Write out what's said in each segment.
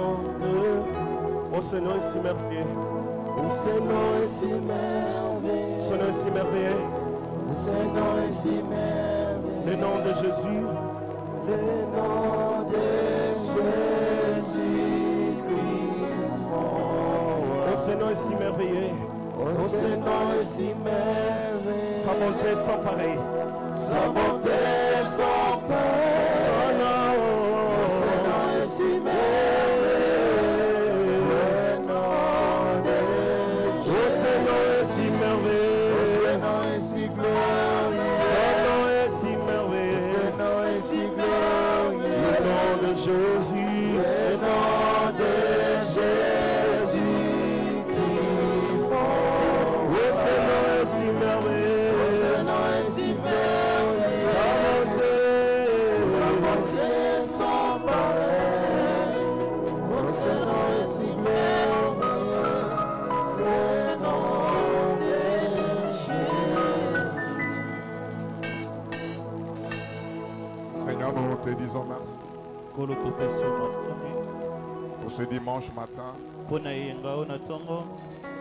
Oh, ce nom est si merveilleux. Oh, ce nom est si merveilleux. Ce nom est si merveilleux. Ce nom est si merveilleux. Le nom de Jésus. Le nom de Jésus-Christ. Oh, ce nom est si merveilleux. Oh, ce nom est si merveilleux. Sa bonté sans pareil. Sa bonté sans pareil. Oh non. Ce nom est si merveilleux. Le nom de Oh, ce nom est si merveilleux. Le nom est si glorieux. Ce nom est si merveilleux. Ce nom est si glorieux. Le nom de Jésus. Le nom de Jésus-Christ. Oh, ce nom est si merveilleux. Ce nom est si merveilleux. Sa bonté. Sa bonté sans pareil. Oh, ce nom est si merveilleux. Le nom de Jésus. Seigneur, nous te disons merci pour ce dimanche matin.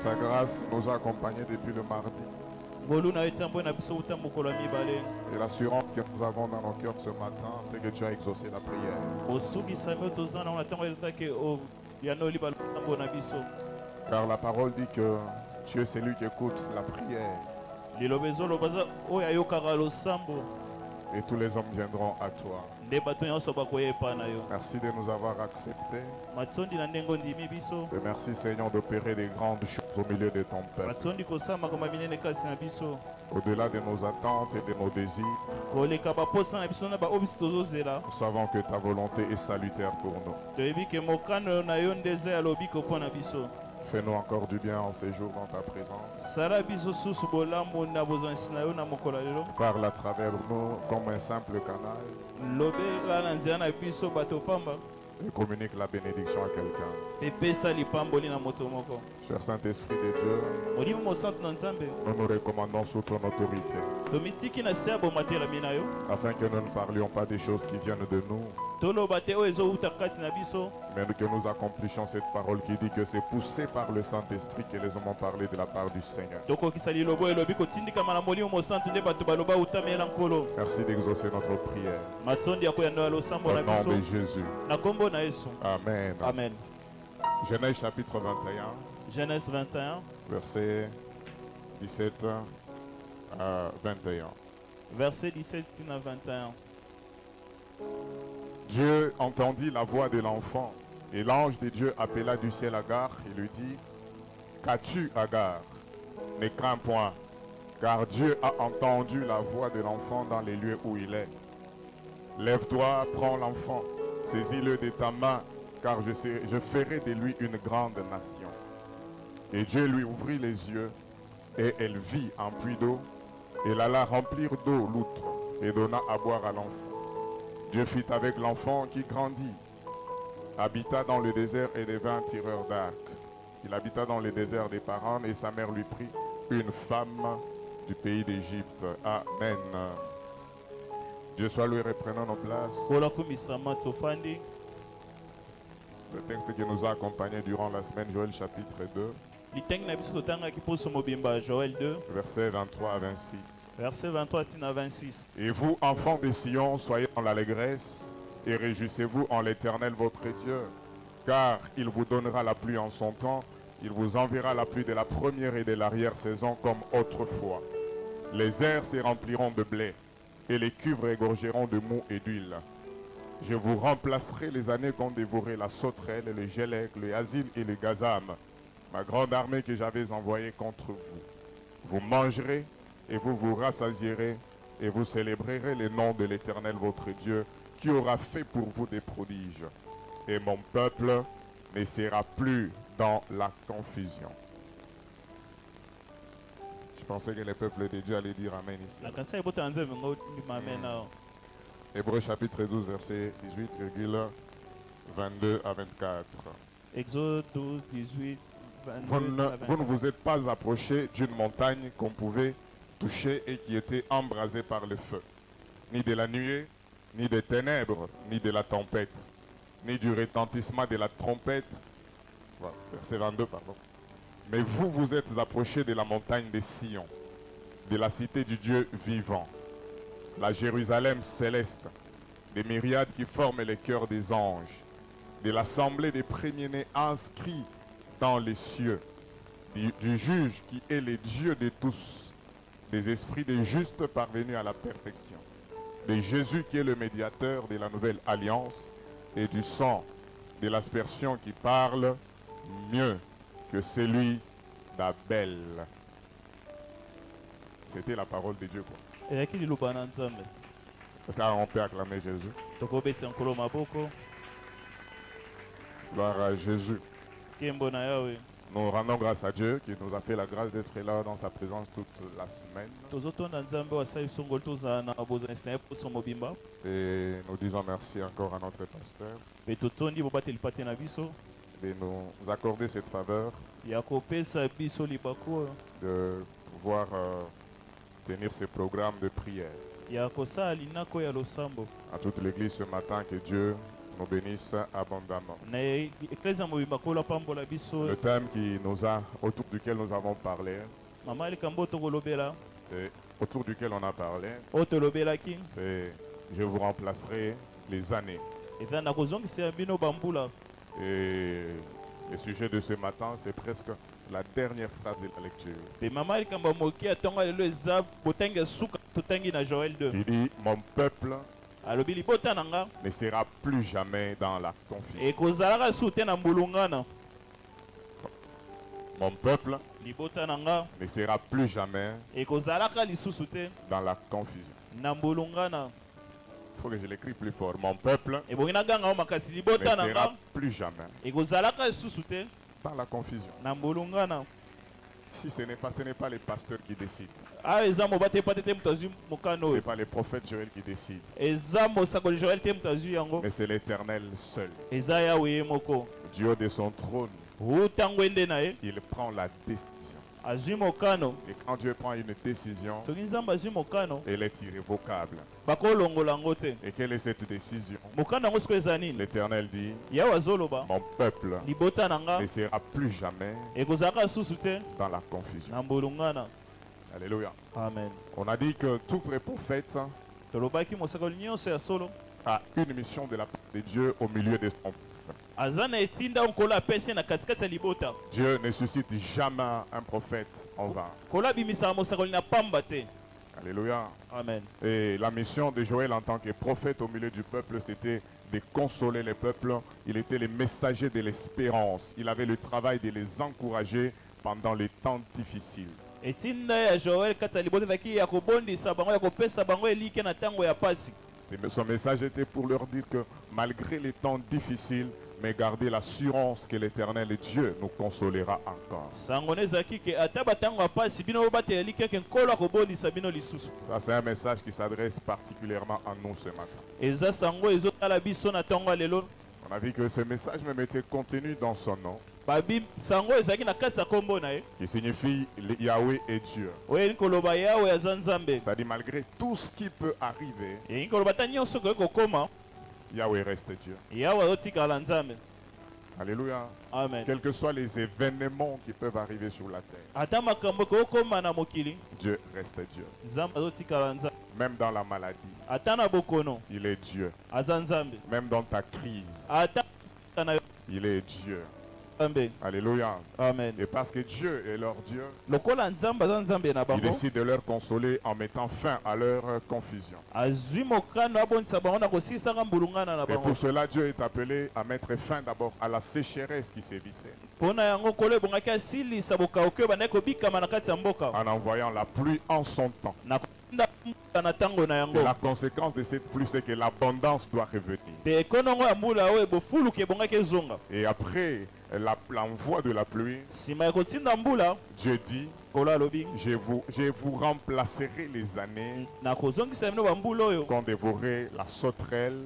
Ta grâce nous a accompagnés depuis le mardi. Et l'assurance que nous avons dans nos cœurs ce matin, c'est que tu as exaucé la prière. Car la parole dit que tu es celui qui écoute la prière. Et tous les hommes viendront à toi. Merci de nous avoir acceptés. Et merci Seigneur d'opérer des grandes choses au milieu de ton peuple. Au-delà de nos attentes et de nos désirs, nous savons que ta volonté est salutaire pour nous. Fais-nous encore du bien en ces jours dans ta présence. Parle à travers nous comme un simple canal et communique la bénédiction à quelqu'un. Cher Saint-Esprit de Dieu, nous nous recommandons sous ton autorité afin que nous ne parlions pas des choses qui viennent de nous, mais que nous accomplissions cette parole qui dit que c'est poussé par le Saint-Esprit que les hommes ont parlé de la part du Seigneur. Merci d'exaucer notre prière. Au nom de Jésus. Amen. Amen. Genèse chapitre 21, Genèse 21, verset 17 à 21. verset 17 à 21. Dieu entendit la voix de l'enfant, et l'ange de Dieu appela du ciel Agar et lui dit: Qu'as-tu, Agar? Ne crains point, car Dieu a entendu la voix de l'enfant dans les lieux où il est. Lève-toi, prends l'enfant, saisis-le de ta main, car je ferai de lui une grande nation. Et Dieu lui ouvrit les yeux, et elle vit un puits d'eau. Elle alla remplir d'eau l'outre, et donna à boire à l'enfant. Dieu fit avec l'enfant qui grandit, habita dans le désert et devint tireur d'arc. Il habita dans le désert des Paran, et sa mère lui prit une femme du pays d'Égypte. Amen. Dieu soit loué, reprenons nos places. Le texte qui nous a accompagnés durant la semaine, Joël chapitre 2, versets 23 à 26. Verset 23 à 26. Et vous, enfants de Sion, soyez dans l'allégresse et réjouissez-vous en l'Éternel votre Dieu, car il vous donnera la pluie en son temps, il vous enverra la pluie de la première et de l'arrière-saison comme autrefois. Les airs se rempliront de blé, et les cuves égorgeront de mou et d'huile. Je vous remplacerai les années qu'ont dévoré la sauterelle, le gélec, le asile et le gazam, ma grande armée que j'avais envoyée contre vous. Vous mangerez et vous vous rassasierez et vous célébrerez le nom de l'Éternel votre Dieu qui aura fait pour vous des prodiges. Et mon peuple ne sera plus dans la confusion. Je pensais que le peuple de Dieu allait dire Amen ici. Hébreux chapitre 12, verset 18,22 à 24. Exode 12, 18, 22 Vous à 24. ne vous êtes pas approché d'une montagne qu'on pouvait toucher et qui était embrasée par le feu, ni de la nuée, ni des ténèbres, ni de la tempête. ni du retentissement de la trompette. Voilà, verset 22, pardon. Mais vous, vous êtes approchés de la montagne de Sion, de la cité du Dieu vivant, la Jérusalem céleste, des myriades qui forment les cœurs des anges, de l'assemblée des premiers-nés inscrits dans les cieux, du juge qui est le Dieu de tous, des esprits des justes parvenus à la perfection, de Jésus qui est le médiateur de la nouvelle alliance et du sang de l'aspersion qui parle mieux que celui d'Abel. C'était la parole de Dieu, quoi. Est-ce qu'on peut acclamer Jésus? Gloire à Jésus. Nous rendons grâce à Dieu qui nous a fait la grâce d'être là dans sa présence toute la semaine. Et nous disons merci encore à notre pasteur de nous accorder cette faveur de pouvoir tenir ces programmes de prière. À toute l'église ce matin, que Dieu nous bénisse abondamment. Le thème autour duquel nous avons parlé, c'est autour duquel on a parlé, c'est je vous remplacerai les années. Et le sujet de ce matin, c'est presque la dernière phrase de la lecture. Il dit, mon peuple ne sera plus jamais dans la confusion. Mon peuple ne sera plus jamais dans la confusion. Il faut que je l'écris plus fort. Mon peuple ne sera plus jamais dans la confusion. Si ce n'est pas les pasteurs qui décident. Ce n'est pas les prophètes Joël qui décident. Mais c'est l'Éternel seul. Dieu de son trône. Il prend la décision. Et quand Dieu prend une décision, elle est irrévocable. Et quelle est cette décision? L'Éternel dit, mon peuple ne sera plus jamais dans la confusion. Alléluia. Amen. On a dit que tout vrai prophète a une mission de la part de Dieu au milieu de son peuple. Dieu ne suscite jamais un prophète en vain. Alléluia. Amen. Et la mission de Joël en tant que prophète au milieu du peuple, c'était de consoler les peuples. Il était le messager de l'espérance. Il avait le travail de les encourager pendant les temps difficiles. Son message était pour leur dire que malgré les temps difficiles, mais gardez l'assurance que l'Éternel Dieu nous consolera encore. Ça, c'est un message qui s'adresse particulièrement à nous ce matin. On a vu que ce message même était contenu dans son nom, qui signifie Yahweh est Dieu. C'est-à-dire malgré tout ce qui peut arriver, Yahweh reste Dieu. Alléluia. Amen. Quels que soient les événements qui peuvent arriver sur la terre, Dieu reste Dieu. Même dans la maladie, il est Dieu. Même dans ta crise, il est Dieu. Alléluia. Amen. Et parce que Dieu est leur Dieu, il décide de leur consoler en mettant fin à leur confusion. Et pour cela, Dieu est appelé à mettre fin d'abord à la sécheresse qui sévissait, en envoyant la pluie en son temps. Et la conséquence de cette pluie, c'est que l'abondance doit revenir. Et après l'envoi de la pluie, Dieu dit, je vous remplacerai les années qu'ont dévoré la sauterelle,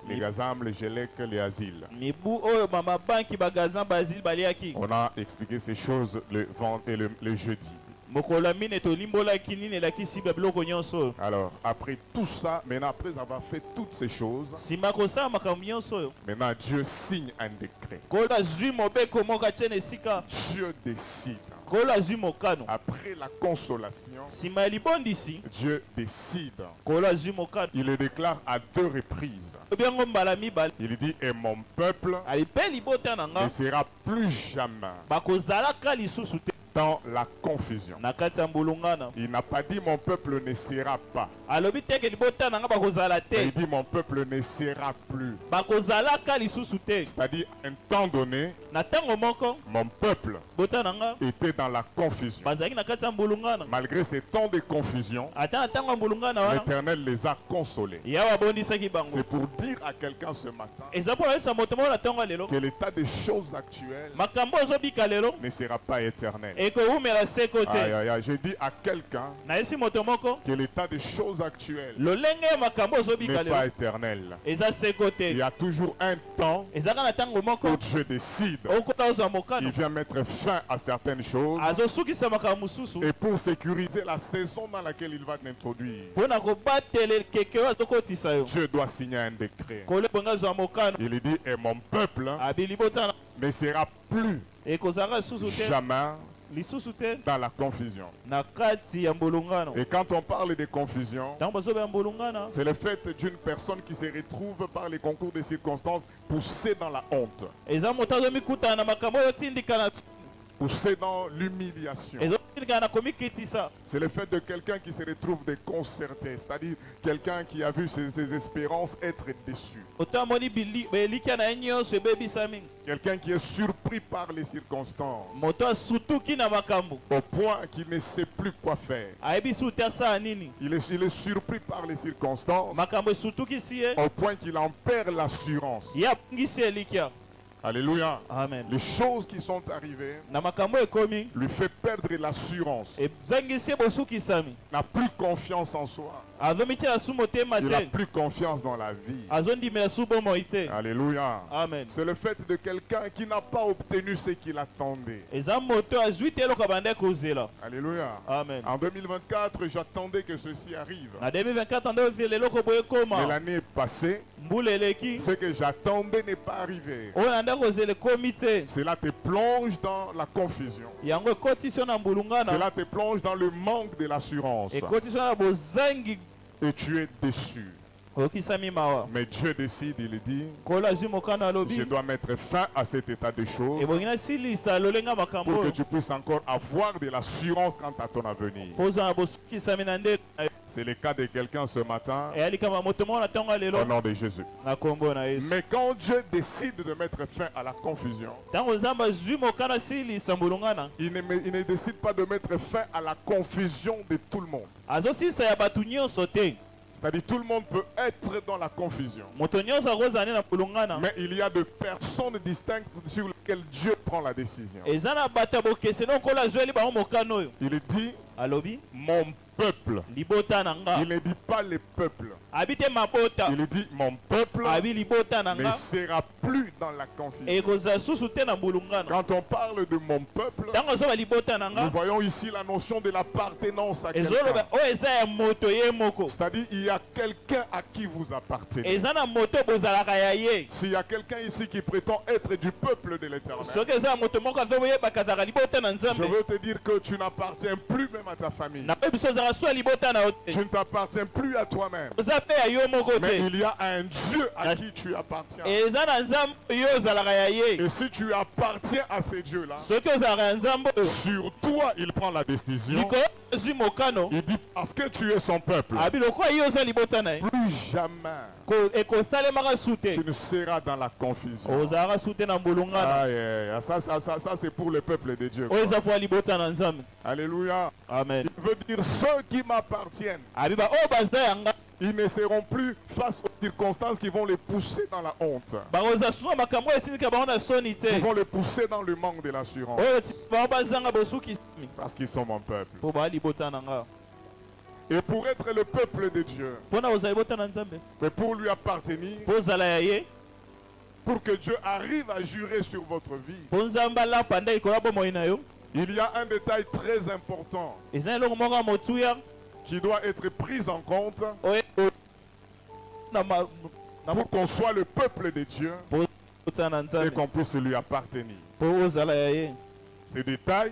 les gazambes, les gélèques, les asiles. On a expliqué ces choses le jeudi. Alors, après tout ça, maintenant, après avoir fait toutes ces choses, maintenant Dieu signe un décret. Dieu décide. Après la consolation, Dieu décide. Il le déclare à 2 reprises. Il dit, et mon peuple ne sera plus jamais dans la confusion. Il n'a pas dit mon peuple ne sera pas. Mais il dit mon peuple ne sera plus. C'est-à-dire, un temps donné, mon peuple était dans la confusion. Malgré ces temps de confusion, l'Éternel les a consolés. C'est pour dire à quelqu'un ce matin que l'état des choses actuelles ne sera pas éternel. Aïe, aïe, aïe. Je dis à quelqu'un que l'état des choses actuelles n'est pas éternel. Il y a toujours un temps où Dieu décide. Il vient mettre fin à certaines choses et pour sécuriser la saison dans laquelle il va t'introduire, Dieu doit signer un décret. Il dit, et mon peuple ne sera plus jamais dans la confusion. Et quand on parle de confusion, c'est le fait d'une personne qui se retrouve par les concours des circonstances poussée dans la honte, poussée dans l'humiliation. C'est le fait de quelqu'un qui se retrouve déconcerté, c'est-à-dire quelqu'un qui a vu ses espérances être déçu. Quelqu'un qui est surpris par les circonstances, au point qu'il ne sait plus quoi faire. Il est surpris par les circonstances, au point qu'il en perd l'assurance. Alléluia. Amen. Les choses qui sont arrivées lui fait perdre l'assurance. N'a plus confiance en soi. Il n'a plus confiance dans la vie. Alléluia. Amen. C'est le fait de quelqu'un qui n'a pas obtenu ce qu'il attendait. Alléluia. Amen. En 2024, j'attendais que ceci arrive. Mais l'année passée, ce que j'attendais n'est pas arrivé. Cela te plonge dans la confusion. Cela te plonge dans le manque de l'assurance. Et tu es déçu. Mais Dieu décide, il dit, je dois mettre fin à cet état de choses pour que tu puisses encore avoir de l'assurance quant à ton avenir. C'est le cas de quelqu'un ce matin, au nom de Jésus. Mais quand Dieu décide de mettre fin à la confusion, il ne décide pas de mettre fin à la confusion de tout le monde. C'est-à-dire tout le monde peut être dans la confusion. Mais il y a de personnes distinctes sur lesquelles Dieu prend la décision. Il dit, mon peuple. Il ne dit pas les peuples. Il dit, mon peuple ne sera plus dans la confusion. Quand on parle de mon peuple, nous voyons ici la notion de l'appartenance à quelqu'un. C'est-à-dire, il y a quelqu'un à qui vous appartenez. S'il y a quelqu'un ici qui prétend être du peuple de l'Éternel, je veux te dire que tu n'appartiens plus même à ta famille. Tu ne t'appartiens plus à toi-même. Mais il y a un Dieu à qui tu appartiens. Et si tu appartiens à ce Dieu-là, sur toi il prend la décision. Il dit, parce que tu es son peuple, plus jamais tu ne seras dans la confusion. Ça c'est pour le peuple de Dieu. Alléluia. Amen. Il veut dire ceux qui m'appartiennent. Ils ne seront plus face aux circonstances qui vont les pousser dans la honte. Qui vont les pousser dans le manque de l'assurance. Parce qu'ils sont mon peuple. Et pour être le peuple de Dieu, mais pour lui appartenir, pour que Dieu arrive à jurer sur votre vie, Il y a un détail très important eza eloko moko motuya qui doit être pris en compte oyo pour qu'on soit le peuple de Dieu na et Nzambe qu'on puisse lui appartenir. po ozala ya ye. Ce détail,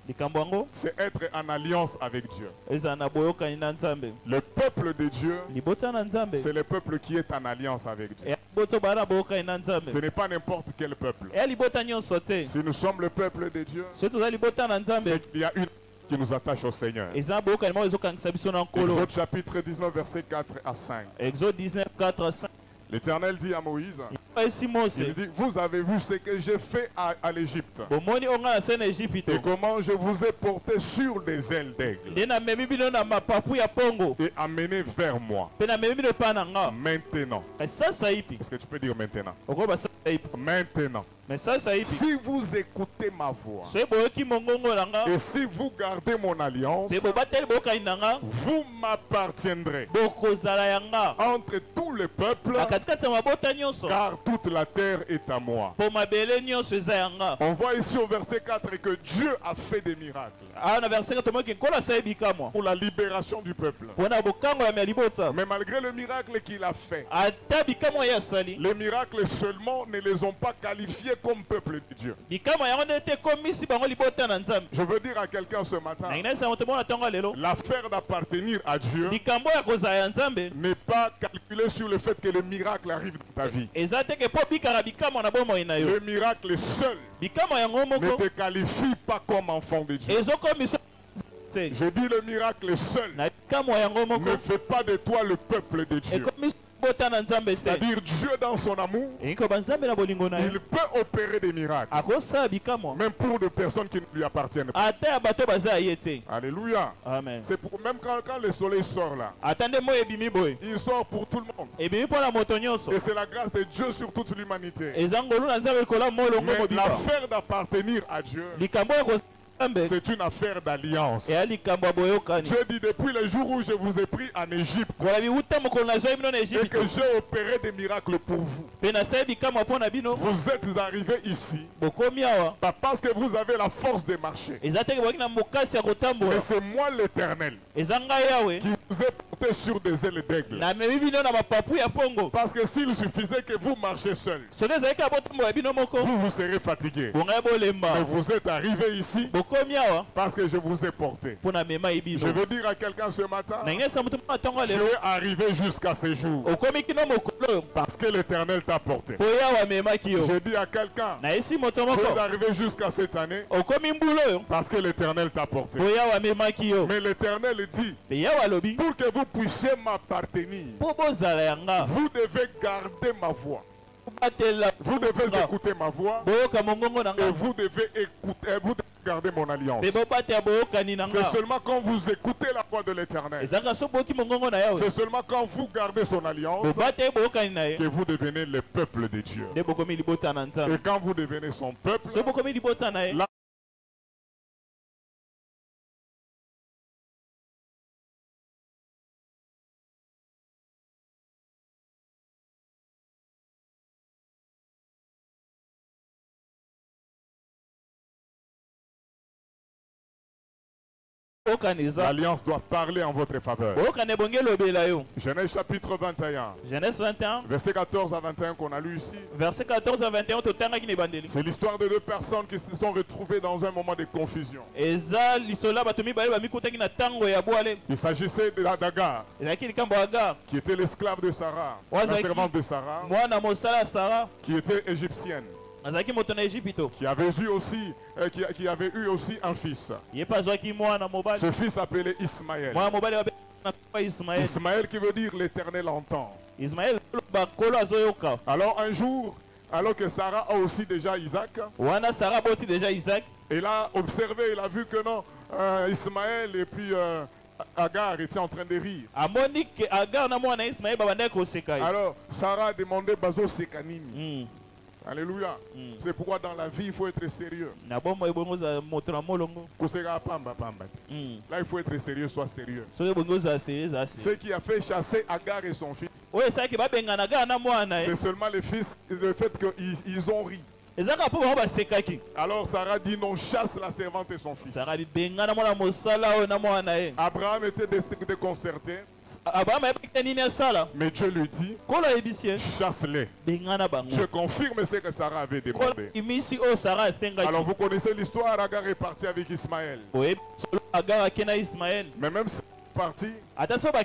Likambo yango c'est être en alliance avec Dieu. ezala na boyokani na Nzambe. Le peuple de Dieu, Libota na Nzambe c'est le peuple qui est en alliance avec Dieu. eya liboto baa na boyokani na Nzambe Ce n'est pas n'importe quel peuple. eya libota nyonso te. Si nous sommes le peuple de Dieu, Soki toza libota na Nzambe c'est qu'il y a une qui nous attache au Seigneur. eza na boyokani moko ezokangisa biso na nkolo. Exode chapitre 19, versets 4 à 5. Exode 19 4 5 L'Éternel dit à Moïse, esi Mose il dit, vous avez vu ce que j'ai fait à l'Égypte bomoni onga na se na Ejipito et comment je vous ai porté sur des ailes d'aigle nde namemi bino na mapapu ya pongo et amené vers moi. mpe namemi bino epai na nga. Maintenant, Mais sasa ipi est-ce que tu peux dire maintenant? okoba sasa ipi Maintenant, mais sasa ipi si vous écoutez ma voix soki boyoki mongongo na nga et si vous gardez mon alliance, mpe bobateli boyokani na nga vous m'appartiendrez bokozala ya nga entre tous les peuples, na katikati ya mabota nyonso car toute la terre est à moi. mpo mabele nyonso eza ya nga. On voit ici au verset 4 que Dieu a fait des miracles awa na verset tomoki nkolo asali bikamwa pour la libération du peuple. mpo na bokangola ya libota. Mais malgré le miracle qu'il a fait, ata bikamwa ye asali les miracles seulement ne les ont pas qualifiés comme peuple de Dieu. bikamwa yango nde te ekomisi bango libota na Nzambe. Je veux dire à quelqu'un ce matin, nangi naisa moto mona ntongo lelo l'affaire d'appartenir à Dieu likambo ya kozala ya Nzambe n'est pas calculée sur le fait que le miracle arrive dans ta vie. eza teke mpo bikaka bikamwa na bomoi na yo. Le miracle seul bikamwa yango ne moko te qualifie pas comme enfant de Dieu. ezokomisa te Je dis le miracle seul na bikamwa yango moko ne fait pas de toi le peuple de Dieu. ekomisa bota na Nzambe te. C'est-à-dire Dieu dans son amour, ekoba Nzambe na bolingo na yo il peut opérer des miracles, akosala bikamwa même pour des personnes qui ne lui appartiennent pas. ata ya bato baza ya ye te. Alléluia. Amen. C'est pour même quand le soleil sort là, ata nde moi ebimi boye il sort pour tout le monde. ebimi mpo na moto nyonso Et c'est la grâce de Dieu sur toute l'humanité. eza ngolu na Nzambe likola molongo Mais mobimba. l'affaire d'appartenir à Dieu, likambo ya kozala Nzambe c'est une affaire d'alliance. eya likambo ya boyokani. Dieu dit depuis le jour où je vous ai pris en Égypte kola biwuta mokolo nazwaki bino na et Ejipito que j'ai opéré des miracles pour vous, mpe nasali bikamwa mpo na bino vous êtes arrivés ici, bokomi awa pas parce que vous avez la force de marcher, eza teke boki na mokasi ya kotambola mais c'est moi l'Éternel eza ngai yawe qui vous ai porté sur des ailes d'aigle. namemi bino na mapapu ya pongo. Parce que s'il suffisait que vous marchiez seul, soki ezalaki ya botambola bino moko vous serez fatigué. bongai Mais bolemba vous êtes arrivés ici bokomi awa parce que je vous ai porté. mpo na memai Je bino. veux dire à quelqu'un ce matin, nangi nesa moto moko na ntongo tu lelo es arrivé jusqu'à ce jour okomi kino mokolo oyo parce que l'Éternel t'a porté. mpo yawe amemaki yo. Je dis à quelqu'un, nayesi moto tu es moko arrivé jusqu'à cette année okomi mbula oyo parce que l'Éternel t'a porté. mpo yawe amemaki yo. Mais l'Éternel dit, mpe yawe alobi pour que vous puissiez m'appartenir, mpo bozala yanga vous devez garder ma voix. batela Vous devez écouter ma voix boyoka mongongo na et nga vous devez écouter, vous devez garder mon alliance. mpe bobatela boyokani na C'est nga. seulement quand vous écoutez la voix de l'Éternel, ezalaka so boyoki mongongo na yawe c'est seulement quand vous gardez son alliance bobateli boyokani na ye que vous devenez le peuple de Dieu. nde bokomi libota na Nzambe. Et quand vous devenez son peuple, so bokomi libota na ye là, boyokani eza l'alliance doit parler en votre faveur. boyokani ebongi elobela yo. Genèse chapitre 21, Genèse 21 verset 14 à 21 qu'on a lu ici. verset 14 à 21 totangaki na ebandeli. C'est l'histoire de deux personnes qui se sont retrouvées dans un moment de confusion. eza lisola bato mibale bamikutaki na ntango ya bwale. Il s'agissait d'Agar, ezalaki likambo ya Agar qui était l'esclave de Sarah, Ouais, la c'est servante de Sarah, mwana mosala ya Sara qui était égyptienne, azalaki moto na Ejipito. qui avait eu aussi, qui avait eu aussi un fils. ye mpe azwaki mwana mobali. Ce fils appelé Ismaël. mwana mobali babengaka na Ismael. Ismaël qui veut dire l'Éternel entend. Ismael bakolo azoyoka. Alors un jour, alors que Sarah a aussi déjà Isaac, wana Sara boti déjà Isaac. il a observé, il a vu que non, Ismaël et puis Agar étaient en train de rire. amoni ke Agar na mwana Ismael babandaki koseka ye. Alors Sarah a demandé Bazo Sekanini. Mm. Alléluia. Mm. C'est pourquoi dans la vie, il faut être sérieux. na bomoi ebongi ozala moto na molongo. Kusega pamba pamba. Mm. Là, il faut être sérieux, sois sérieux. soki ebongi ozala sérieux eza Ce sérieux. qui a fait chasser Agar et son fils, oyo esalaki babengana Agar na mwana ye. c'est seulement le fait qu'ils ont ri. ezaka po bango basekaki. Alors Sarah dit non, chasse la servante et son fils. Sara bibengana mwana mosala oyo na mwana ye. Abraham était déconcerté, Abraham ayebaki nini asala. mais Dieu lui dit, Kolo ayebisi ye chasse-les. bengana bango. Je confirme ce que Sarah avait Kolo demandé. imisi oyo Sara atengaki. Alors vous connaissez l'histoire, Agar est parti avec Ismaël. Oyebi solo Agar ake na Ismaël. Mais même si parti, Ata so ba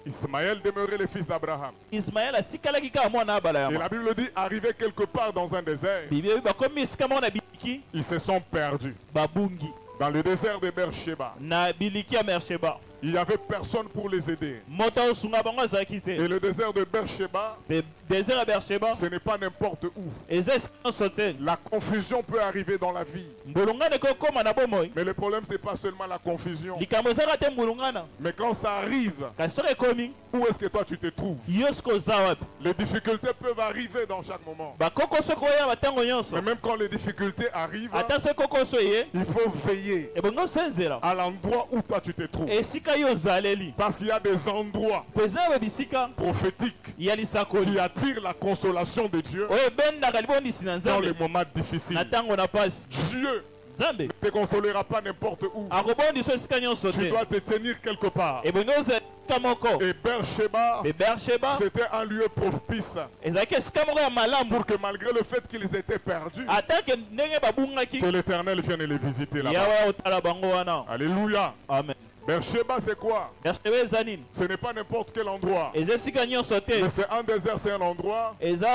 Ismaël demeurait le fils d'Abraham. Ismaël atikalaki kaka mwana abala ya Et mwa. la Bible dit, arrivé quelque part dans un désert, Bibi oyebi bakomi esika moko na biliki ils se sont perdus. babungi Dans le désert de Beersheba, na biliki ya Beersheba. il n'y avait personne pour les aider. Moto osunga bango azalaki te. Et le désert de Beersheba, Pe désert ya Beersheba ce n'est pas n'importe où. eza esika nyonso te. La confusion peut arriver dans la vie. Mbulungana ekokoma na bomoi. Mais le problème, ce n'est pas seulement la confusion. Likambo ezaka te mbulungana. Mais quand ça arrive, Kasi soki ekomi où est-ce que toi tu te trouves? yo soki oza wapi. Les difficultés peuvent arriver dans chaque moment. Bakoko soki oya batango nyonso. Mais même quand les difficultés arrivent, Ata soki koko so eye il faut veiller ebongo osenzela à l'endroit où toi tu te trouves. esika yo ozaleli. Parce qu'il y a des endroits Peza ya babisika prophétiques ya qui lisakoli attirent la consolation de Dieu oyo ebendaka libondisi na dans les nzambe moments difficiles. na ntango na pasi. Dieu Nzambe ne te consolera pas n'importe où. akobondisa esika nyonso Tu te. dois te tenir quelque part. ebongo ozala esika moko. Et Beersheba, Beersheba c'était un lieu propice ezalaki esika moko ya malamu pour que malgré le fait qu'ils étaient perdus, atake ndenge babungaki que l'Éternel vienne les visiter là-bas. yawe otala bango wana. Alléluia. Amen. Beersheba, c'est quoi? Beersheba eza nini? Ce n'est pas n'importe quel endroit. eza esika nyonso te. Mais c'est un désert, c'est un endroit eza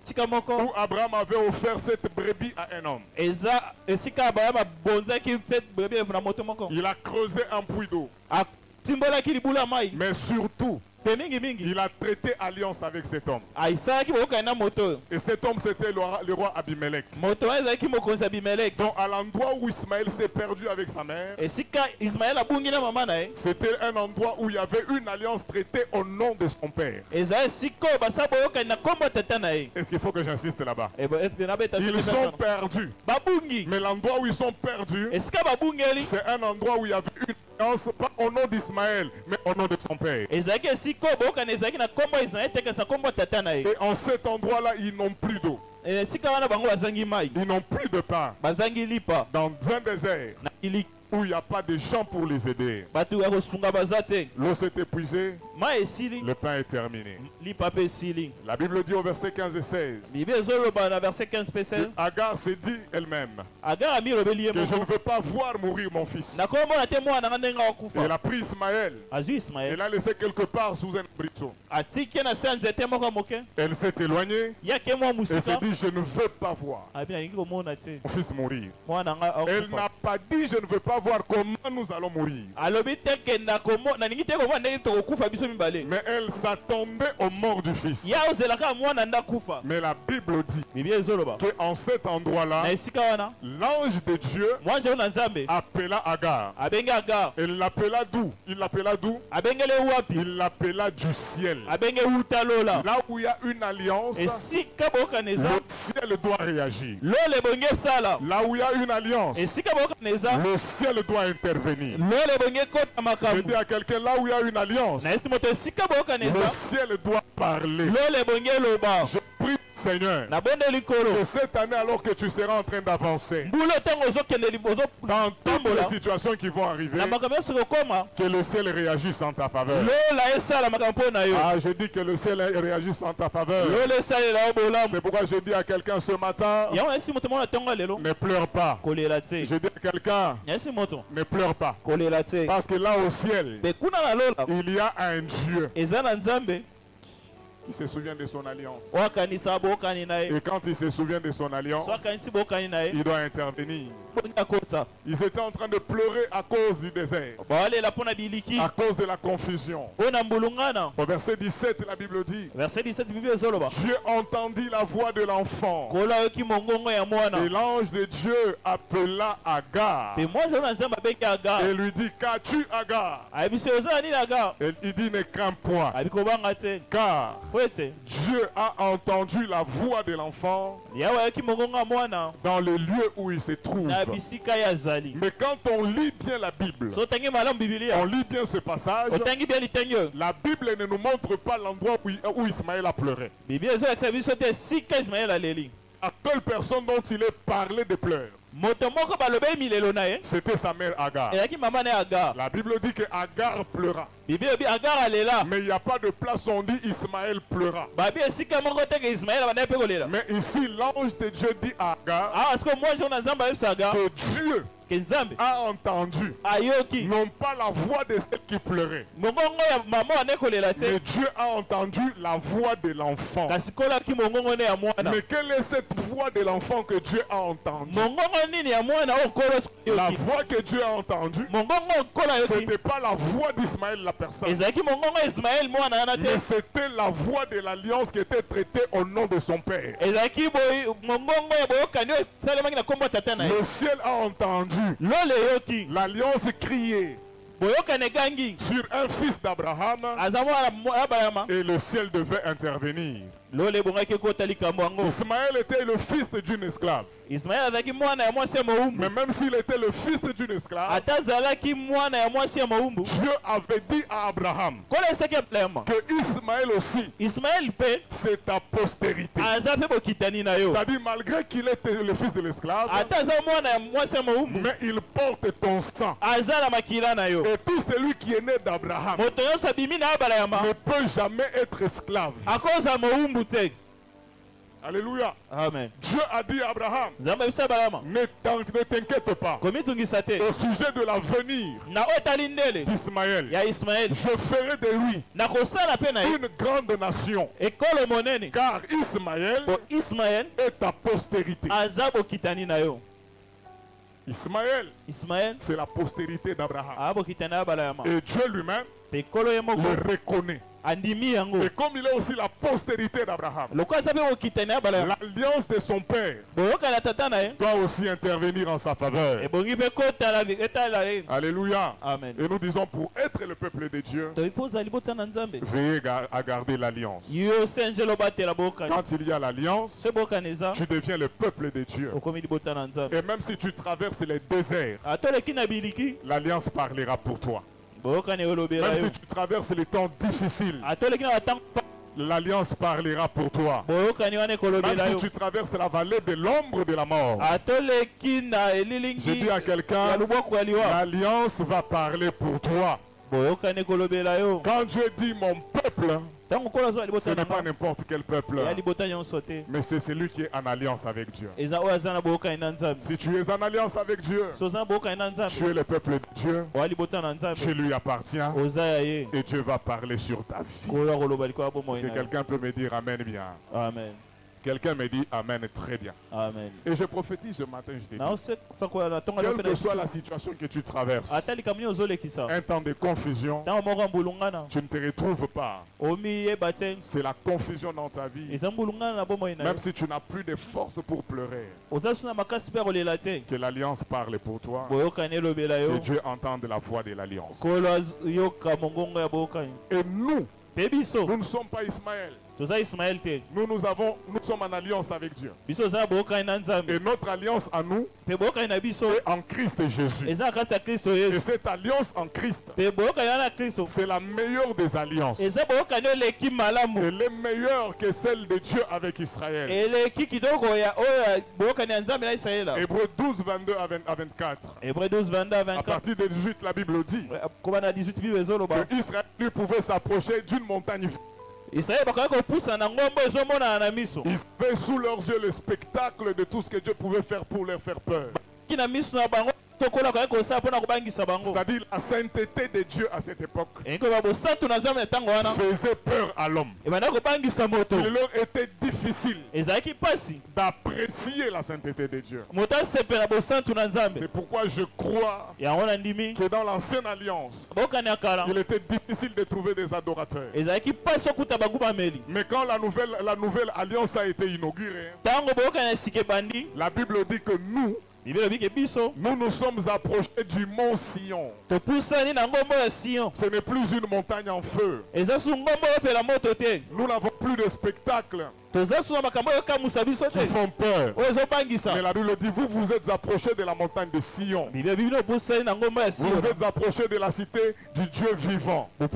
esika moko où Abraham avait offert cette brebis à un homme. eza esika baya babonzaki fete brebis na moto moko Il a creusé un puits d'eau. atimbolaki libula ya mai Mais surtout, pe mingimingi il a traité alliance avec cet homme. asalaki bokokani na moto oyo. Et cet homme, c'était le roi Abimelech. moto wana ezalaki mokonzi abimeleki. Donc, à l'endroit où Ismaël s'est perdu avec sa mère, esika ismael abungi na mama na ye c'était un endroit où il y avait une alliance traitée au nom de son père. eza esika oyo basala boyokani na nkombo tata na ye. Est-ce qu'il faut que j'insiste là-bas? ete nabeta Ils sont perdus. babungi Mais l'endroit où ils sont perdus, esika babungeli c'est un endroit où il y avait une alliance, pas au nom d'Ismaël, mais au nom de son père. ezalaki esika oyo boyokani ezalaki na nkombo ismael tekesa nkombo tata na ye. Et en cet endroit-là, ils n'ont plus d'eau. esika wana bango bazangi mai Ils n'ont plus de pain. bazangi lipa Dans un désert na biliki où il n'y a pas de gens pour les aider. bato ya kosunga baza te. L'eau s'est épuisée, mai esili le pain est terminé. lipa mpe esili. La Bible dit au verset 15 et 16, bibi ezoloba na verset 15 mpe 16 Agar s'est dit elle-même agar amilobeli ye que je ne moko veux pas voir mourir mon fils. nakomona te mwana nga ndenge Et elle akokufa. a pris Ismaël azwi et ismael l'a laissé quelque part sous un abrisseau. atiki ye na se ya nzete moko moke Elle s'est éloignée yake mwa et s'est mosika dit je ne veux pas voir abi nalingi komona te mon fils mourir. mwana nga Elle akufa. n'a pas dit je ne veux pas voir comment nous allons mourir. alobi te kenda nalingi te komona ndenge tokokufa biso mibale. Mais elle s'attendait aux morts du fils. ya ozelaka mwana nda kufa. Mais la Bible dit bibi ezoloba qu'en cet endroit-là, na esika wana l'ange de Dieu mwanje oyo na nzambe appela Agar. abengi agar Elle l'appela d'où? Il l'appela d'où? abengeli wapi Il l'appela du ciel. abenge wuta lola Là où il y a une alliance, esika boyokana eza le ciel doit réagir. lola ebongi esala Là où il y a une alliance, esika boyokana eza le ciel doit intervenir. lola ebongi ekota Je makambo dis à quelqu'un, là où il y a une alliance, na esi moto esika boyokana le eza ciel doit parler. lola ebongi eloba Je prie, Seigneur, nabondeli kolo que cette année, alors que tu seras en train d'avancer, mbula ntango ozokende dans toutes les ozotambola situations qui vont arriver, na makambo nyonso kokoma que le ciel réagisse en ta faveur. lola esala makambo mpo na yo Ah, je dis que le ciel réagisse en ta faveur. lola esalela yo bolamu C'est pourquoi je dis à quelqu'un ce matin, yango na esi moto mona ntongo ya lelo ne pleure pas. kolela te Je dis à quelqu'un, na esi moto ne pleure pas. kolela te Parce que là au ciel, mpe kuna na lola il y a un Dieu eza na nzambe qui se souvient de son alliance. oyo akanisa bookani na ye Et quand il se souvient de son alliance, so akanisi bookani na ye il doit intervenir. bongi akota Ils étaient en train de pleurer à cause du désert, bawalela mpo na biliki à cause de la confusion. oyo na mbulungana. Au verset 17, la Bible dit, Verset 17 bibi ezoloba Dieu entendit la voix de l'enfant. kola ayoki mongongo ya Et mwana l'ange de Dieu appela Agar mpe mwanza oyo na nzambe abengi agar et lui dit, qu'as-tu Agar? ayebisi oza na nini agar Et il dit, ne crains point, abi kobanga te car po ete Dieu a entendu la voix de l'enfant yawe ayoki mongongo ya mwana dans le lieu où il se trouve. na bisika ye azali. Mais quand on lit bien la Bible, So otangi malamu bibilia on lit bien ce passage, otangi bien litengi oyo la Bible ne nous montre pas l'endroit où Ismaël a pleuré. bibi ezolakisa biso te esika ismael aleli la seule personne dont il est parlé de pleurs, c'était sa mère Agar. La Bible dit que Agar pleura. Mais il n'y a pas de place où on dit Ismaël pleura. Mais ici, l'ange de Dieu dit à Agar que Dieu a entendu non pas la voix de celle qui pleurait, mais Dieu a entendu la voix de l'enfant. Mais quelle est cette voix de l'enfant que Dieu a entendue? La voix que Dieu a entendue, ce n'était pas la voix d'Ismaël la personne, mais c'était la voix de l'alliance qui était traitée au nom de son père. Le ciel a entendu l'alliance crier sur un fils d'Abraham et le ciel devait intervenir. Ismaël était le fils d'une esclave. Mais même s'il était le fils d'une esclave, Dieu avait dit à Abraham que Ismaël aussi, c'est ta postérité. C'est-à-dire, malgré qu'il était le fils de l'esclave, mais il porte ton sang. Et tout celui qui est né d'Abraham ne peut jamais être esclave. Alléluia. Amen. Dieu a dit à Abraham, ne t'inquiète pas au sujet de l'avenir d'Ismaël. Je ferai de lui une grande nation, car Ismaël est ta postérité. Ismaël, c'est la postérité d'Abraham. Et Dieu lui-même le reconnaît. Et comme il est aussi la postérité d'Abraham, l'alliance de son père doit aussi intervenir en sa faveur. Alléluia. Amen. Et nous disons, pour être le peuple de Dieu, veillez à garder l'alliance. Quand il y a l'alliance, tu deviens le peuple de Dieu. Et même si tu traverses les déserts, l'alliance parlera pour toi. Même si tu traverses les temps difficiles, l'alliance parlera pour toi. Même si tu traverses la vallée de l'ombre de la mort, je dis à quelqu'un, l'alliance va parler pour toi. Quand Dieu dit mon peuple, ce n'est pas n'importe quel peuple, mais c'est celui qui est en alliance avec Dieu. Si tu es en alliance avec Dieu, tu es le peuple de Dieu, tu lui appartiens et Dieu va parler sur ta vie. Est-ce que quelqu'un peut me dire Amen bien? Amen. Quelqu'un me dit Amen très bien. Amen. Et je prophétise ce matin, je te dis, quelle que soit la situation que tu traverses, un temps de confusion, tu ne te retrouves pas. C'est la confusion dans ta vie. Même si tu n'as plus de force pour pleurer, que l'alliance parle pour toi, que Dieu entende la voix de l'alliance. Et nous ne sommes pas Ismaël. Nous sommes en alliance avec Dieu. Et notre alliance à nous est en Christ Jésus. Et cette alliance en Christ, c'est la meilleure des alliances. Elle est meilleure que celle de Dieu avec Israël. Hébreux 12, 22 à 24. À partir de 18, la Bible dit que Israël lui pouvait s'approcher d'une montagne. Ils avaient sous leurs yeux le spectacle de tout ce que Dieu pouvait faire pour leur faire peur. C'est-à-dire la sainteté de Dieu à cette époque faisait peur à l'homme. Il leur était difficile d'apprécier la sainteté de Dieu. C'est pourquoi je crois que dans l'ancienne alliance, il était difficile de trouver des adorateurs. Mais quand la nouvelle alliance a été inaugurée, la Bible dit que nous sommes approchés du mont Sion. Ce n'est plus une montagne en feu. Nous n'avons plus de spectacle qui font peur. Mais la Bible dit, vous êtes approchés de la montagne de Sion. Vous êtes approchés de la cité du Dieu vivant. La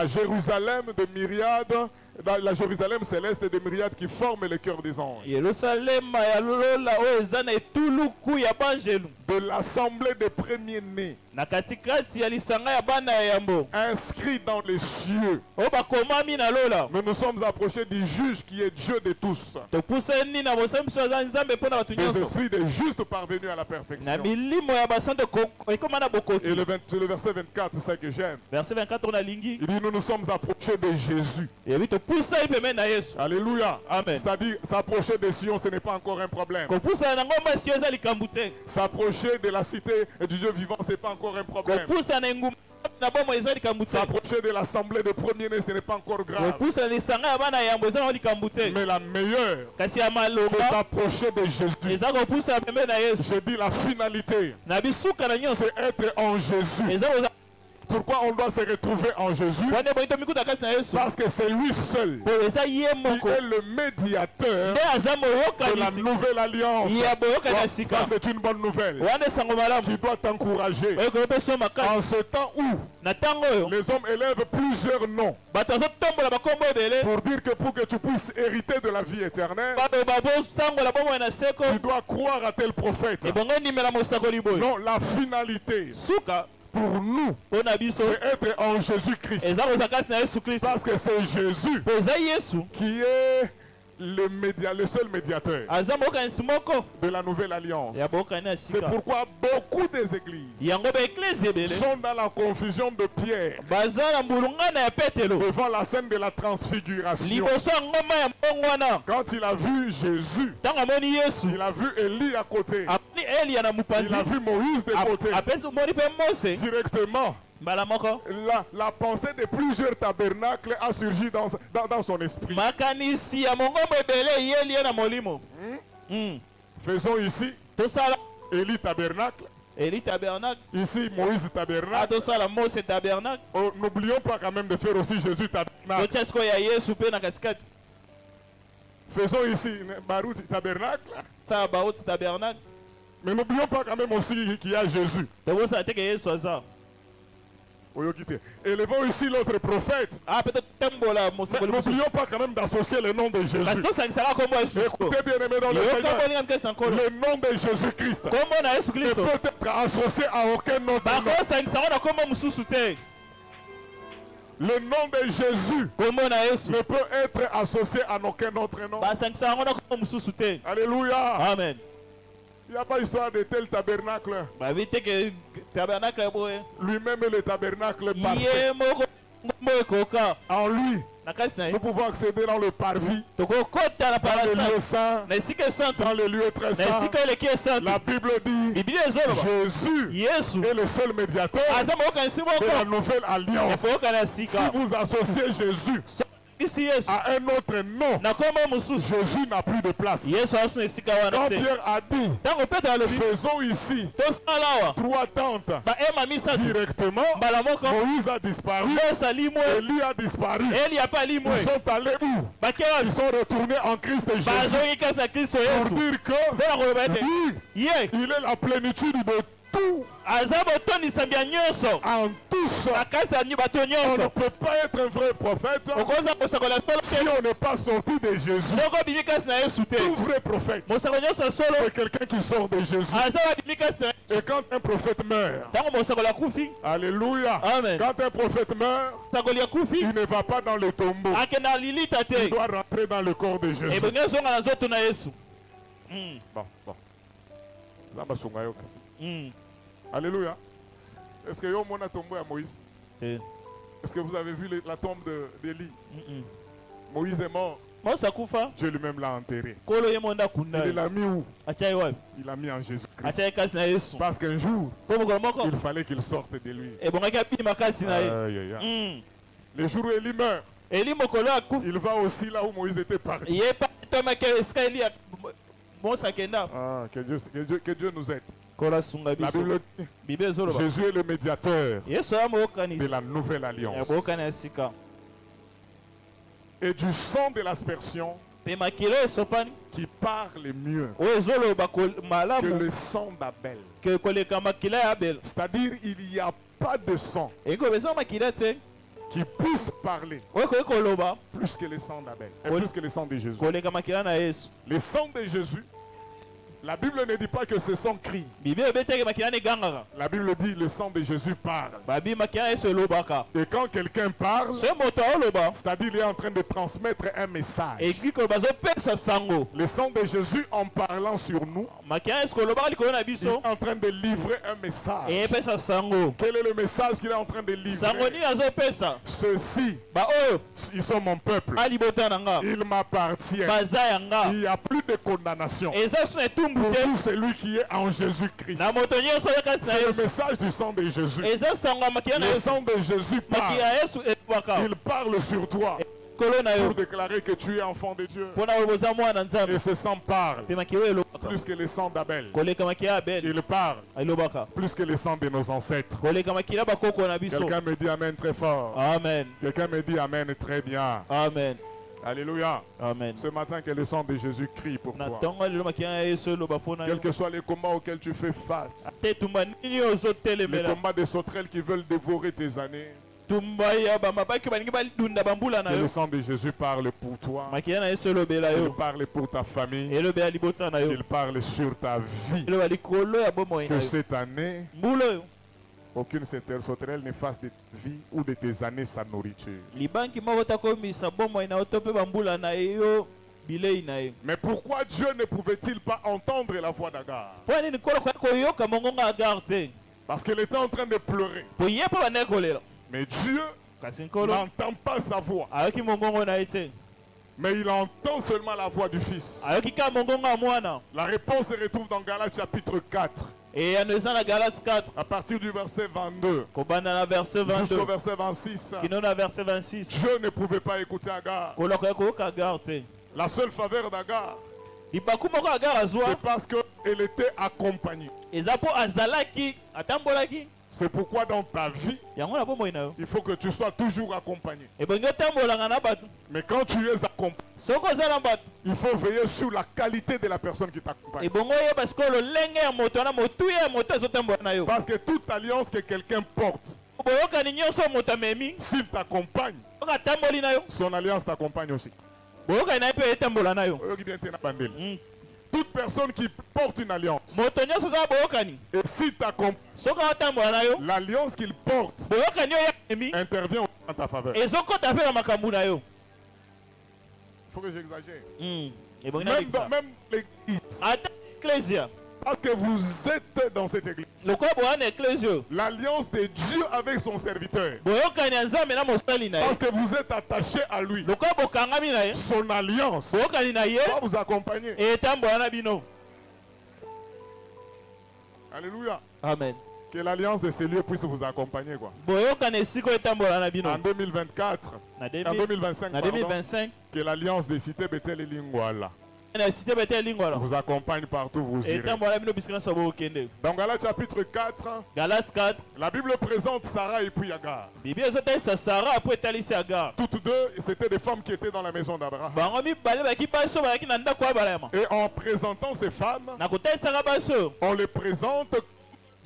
Jérusalem de myriades dans la Jérusalem céleste des myriades qui forment le cœur des anges. Yerusalema ya lola oyo eza na etuluku ya banjelu. De l'assemblée des premiers-nés. Na katikati ya lisanga ya bana ya yambo. Inscrits dans les cieux. Oyo bakomami na lola. Nous nous sommes approchés du juge qui est Dieu de tous. Topusani na bosamiso aza nzambe mpona bato Des nyonso. esprits des justes parvenus à la perfection. Na milimo ya basante ekoma na bokoki. Et le verset 24, c'est ça que j'aime. Verset 24 on a lingi. Il dit, nous nous sommes approchés de Jésus. Yebi topusa ipeme na Yesu. Alléluia. Amen. C'est-à-dire, s'approcher de Sion, ce n'est pas encore un problème. Kopusa na ngomba sio eza likambu te. S'approcher de la cité et du Dieu vivant, ce n'est pas encore un problème. Kopusa na ngumba na bomo eza likambu te. S'approcher de l'assemblée des premiers-nés, ce n'est pas encore grave. Kopusa na lisanga ya bana ya yambo eza na likambu te. Mais la meilleure, Kasi ya c'est malonga s'approcher de Jésus. eza kopusa pembe na Yesu. Je dis la finalité, Na bisuka na nyonso c'est être en Jésus. eza koza Pourquoi on doit se retrouver en Jésus? wane boito mikuta kati na Yesu. Parce que c'est lui seul Po eza ye qui moko. est le médiateur Nde aza de la moyokanisi nouvelle alliance. ya boyokani ya Ça, sika. c'est une bonne nouvelle Wana sango malamu. qui doit t'encourager. Oyo kopeso makasi. En ce temps où Na tango oyo les hommes élèvent plusieurs noms bato azotombola bakombo ebele. pour dire que pour que tu puisses hériter de la vie éternelle, Bato babosangola bomoi na seko. tu dois croire à tel prophète. Ebongo ndimela mosakoli boyo. Non, la finalité Suka pour nous, mpona biso c'est être en Jésus-Christ. eza koza kati na Yesu Kristo. Parce que c'est Jésus Po eza Yesu qui est le seul médiateur aza moyokanisi moko de la nouvelle alliance. ya boyokani ya C'est sika. pourquoi beaucoup des églises Yango baeklesi ebele sont dans la confusion de Pierre baza na mbulungana ya petelo devant la scène de la transfiguration. liboso ya ngoma ya mbongo wana. Quand il a vu Jésus, Ntango amoni Yesu il a vu Élie à côté, amoni Eliya na il mopanzi a vu Moïse de côté. apesi omoni mpe Mose Directement, mbala moko. la pensée de plusieurs tabernacles a surgi dans son esprit. Makanisi ya mongombo ebele eyeli ye na molimo. Faisons ici Tosala Élie tabernacle, Eli tabernacle. ici Moïse tabernacle. Tosala Mose tabernacle. Oh, n'oublions pas quand même de faire aussi Jésus tabernacle. Totia sikoyo ya Yesu mpe na katikati. Faisons ici Baruch tabernacle. Sala bauti tabernacle. Mais n'oublions pas quand même aussi qu'il y a Jésus. Tobosala te ke Yesu aza. Élevons ici l'autre prophète. Ah peut-être tembola Mais mosakoli mosusu. n'oublions pas quand même d'associer le nom de Kasi Jésus. tosangisaka kombo ya Yesu sikoyo. Écoutez bien aimé dans le Seigneur. yokambolinga mkesi nkolo. Le nom de Jésus-Christ Kombo na Yesu ne Kristo peut être associé à aucun autre nom. bakosangisaka na kombo mosusu te. Le nom de Jésus Kombo na Yesu ne peut être associé à aucun autre nom. basangisaka yango na kombo mosusu te. Alléluia. Amen. Il n'y a pas histoire de tel tabernacle. Babi te ke tabernacle boye. Lui-même est le tabernacle parfait. Ye moko ngombo ekoka. En lui, Na kasi na ye. nous pouvons accéder dans le parvis, Tokokota na dans le lieu parasa. saint, Na esika esantu. dans le lieu très Na saint. esika eleki esantu. La Bible dit Biblia ezoloba. Jésus Yesu est le seul médiateur aza moyokanisi de la moko. nouvelle alliance. Ekoyokana Si sika. vous associez Jésus Isi Yesu. à un autre nom, Na kombo mosusu. Jésus n'a plus de place. Yesu asu na esika Quand wana te. Pierre a dit, Ntango Petro alobi. faisons ici Tosala awa. 3 tentes Baema misatu. directement, Mbala moko. Moïse a disparu, Mose alimwe. Élie a disparu. Eliya mpe alimwe. Ils sont allés où? Bakei wapi? Ils sont retournés en Christ Jésus Bazongi kasi na Kristo pour Yesu. dire que Mpona koloba ete. lui, Ye il est la plénitude de tout aza botondisambi ya nyonso. en tous. Na kasi ya bato On ne nyonso. peut pas être un vrai prophète Okoza kosakola solo si te. on n'est pas sorti de Jésus. Soko bimi kasi na Yesu te. Tout vrai prophète, Mosako nyonso ya solo. c'est quelqu'un qui sort de Jésus. Aza babimi kasi na Yesu. Et quand un prophète meurt, Ntango mosakoli akufi. alléluia, Amen. quand un prophète meurt, Mosakoli akufi. il ne va pas dans le tombeau. Akende alilita Il te. doit rentrer dans le corps de Jésus. Ebongi ezonga na nzoto na Yesu. Bon. Zamba sunga yo kasi. Alléluia. Est-ce que yo mona tombeau à Moïse? Est-ce que vous avez vu la tombe d'Élie? Moïse est mort. Mose akufa. Dieu lui-même l'a enterré. Kolo ye monda kunda. Il l'a mis où? Atyai wapi? Il l'a mis en Jésus-Christ. Atyai kasi na Yesu. Parce qu'un jour, Po mokolo moko. il fallait qu'il sorte de lui. Ebongaki abima kasi na ye. Aïe, aïe, aïe. Le jour où Élie meurt, Eli mokolo akufi. il va aussi là où Moïse était parti. Ye pa tomaki esika Eli Mose akenda. Ah, que Dieu nous aide. Kola sunga La biso. Bible dit, Bible ezoloba. Jésus est le médiateur Yesu ya de moyokanisi. la nouvelle Ya alliance. boyokani ya sika. Et du sang de l'aspersion Pe makilo esopani. qui parle mieux Oyo ezoloba que malamu. le sang d'Abel. Koleka makila ya Abel. C'est-à-dire, il n'y a pas de sang Eko beza makila te. qui puisse parler oyo koloba plus que le sang d'Abel et Oui. plus que le sang de Jésus. koleka makila na Yesu. Le sang de Jésus, la Bible ne dit pas que ce sang crie. Bible ebeteke makila ne gangaka. La Bible dit le sang de Jésus parle. Babi makila Yesu elobaka. Et quand quelqu'un parle, Ce moto oloba c'est-à-dire il est en train de transmettre un message. ekiki koloba zopesa sango. Le sang de Jésus en parlant sur nous, Makila Yesu kolobaka likolo na il biso est en train de livrer un message. epesa sango. Quel est le message qu'il est en train de Sango livrer? nini azopesa? Ceux-ci, Ba oyo ils sont mon peuple. alibota na nga. Ils m'appartiennent. Baza yanga. Il n'y a plus de condamnation Eza su na etumbu pour te. tout celui qui est en Jésus-Christ. Na moto nyonso oyo kasi na C'est le Yesu. message du sang de Jésus. Eza sango ya makila na Le Yesu. sang de Jésus parle. Makila Yesu elobaka. Il parle sur toi Kolo na pour yo. déclarer que tu es enfant de Dieu. Mpona koboza mwana nzambe. Et ce sang parle Pe makila oyo elobaka. plus que le sang d'Abel. Koleka makila Abel. Il parle Elobaka. plus que le sang de nos ancêtres. Koleka makila bakoko na biso. Quelqu'un me dit Amen très fort. Amen. Quelqu'un me dit Amen très bien. Amen. Alléluia. Amen. Ce matin, que le sang de Jésus crie pour Na toi. ntongo lelo makila na Yesu eloba mpona yo. Quels que soient les combats auxquels tu fais face. Te tumba nini Les ozotelemela. combats des sauterelles qui veulent dévorer tes années. Tumba ya bamabaki balingi balidunda bambula na Que yo. le sang de Jésus parle pour toi. Makila na Yesu elobela Il yo. parle pour ta famille. Elobela libota na yo. Il parle sur ta vie. Eloba likolo ya bomoi na Que yo. cette année, Mbula oyo. aucune sauterelle ne fasse de ta vie ou de tes années sa nourriture. Libanki moko takomisa bomoi na yo to mpe bambula na yo bilei na ye. Mais pourquoi Dieu ne pouvait-il pas entendre la voix d'Agar? Mpo nini kolo koya koyoka mongongo Agar te? Parce qu'elle était en train de pleurer. Po ye mpe bandeki kolela. Mais Dieu Kasi nkolo n'entend pas sa voix. ayoki mongongo na ye te. Mais il entend seulement la voix du Fils. Ayoki kaka mongongo ya mwana. La réponse se retrouve dans Galates chapitre 4, eyano eza na Galate 4 à partir du verset 22 kobanda na verset jusqu'au 22 verset 26. kino na verset 26 Dieu ne pouvait pas écouter Agar. koloko ya koyoka Agar te. La seule faveur d'Agar, libaku moko Agar azwa c'est parce qu'elle était accompagnée. eza mpo azalaki atambolaki. C'est pourquoi dans ta vie, yango na bomoi na yo il faut que tu sois toujours accompagné. ebongi otambolanga na bato. Mais quand tu es accompagné, soki oza na bato il faut veiller sur la qualité de la personne qui t'accompagne. ebongo oyeba sikoyo lolenge ya moto wana motuya ya moto ezotambola na yo. Parce que toute alliance que quelqu'un porte, boyokani nyonso moto amemi s'il t'accompagne, soki atamboli na yo son alliance t'accompagne aussi. boyokani na ye mpe etambola na yo. Oyoki bien tena bandeli. Toute personne qui porte une alliance, moto nyonso oza boyokani et s'il t'accompagne, soki atambola na yo l'alliance qu'il porte boyokani oyo amemi intervient en ta faveur. ezokota mpe na makambo na yo. Il faut que j'exagère. ebongi na bikisa Même l'église, ata eklesia parce que vous êtes dans cette église, lokola boya na eklesia oyo l'alliance de Dieu avec son serviteur, boyokani ya nzambe na mosali na parce ye que vous êtes attaché à lui, lokola bokangami na ye son alliance boyokani na ye va vous accompagner. etambola na bino. Alléluia. Amen. Que l'alliance de ces lieux puisse vous accompagner, quoi. boyokani esika oyo etambola na bino En 2024, na en 2000 2025, na pardon, 2025 que l'alliance des cités Bethel et Lingwala na cité bete lingwala vous accompagne partout où vous irez. etambola bino bisika nyonso bokende. Dans Galates chapitre 4, Galate 4 la Bible présente Sarah et puis Agar. bibi ezotalisa Sara apo etalisi Agar. Toutes deux, c'était des femmes qui étaient dans la maison d'Abraham. bango mibale baki baso bayaki na ndako ya balama Et en présentant ces femmes, na kotalisaka baso on les présente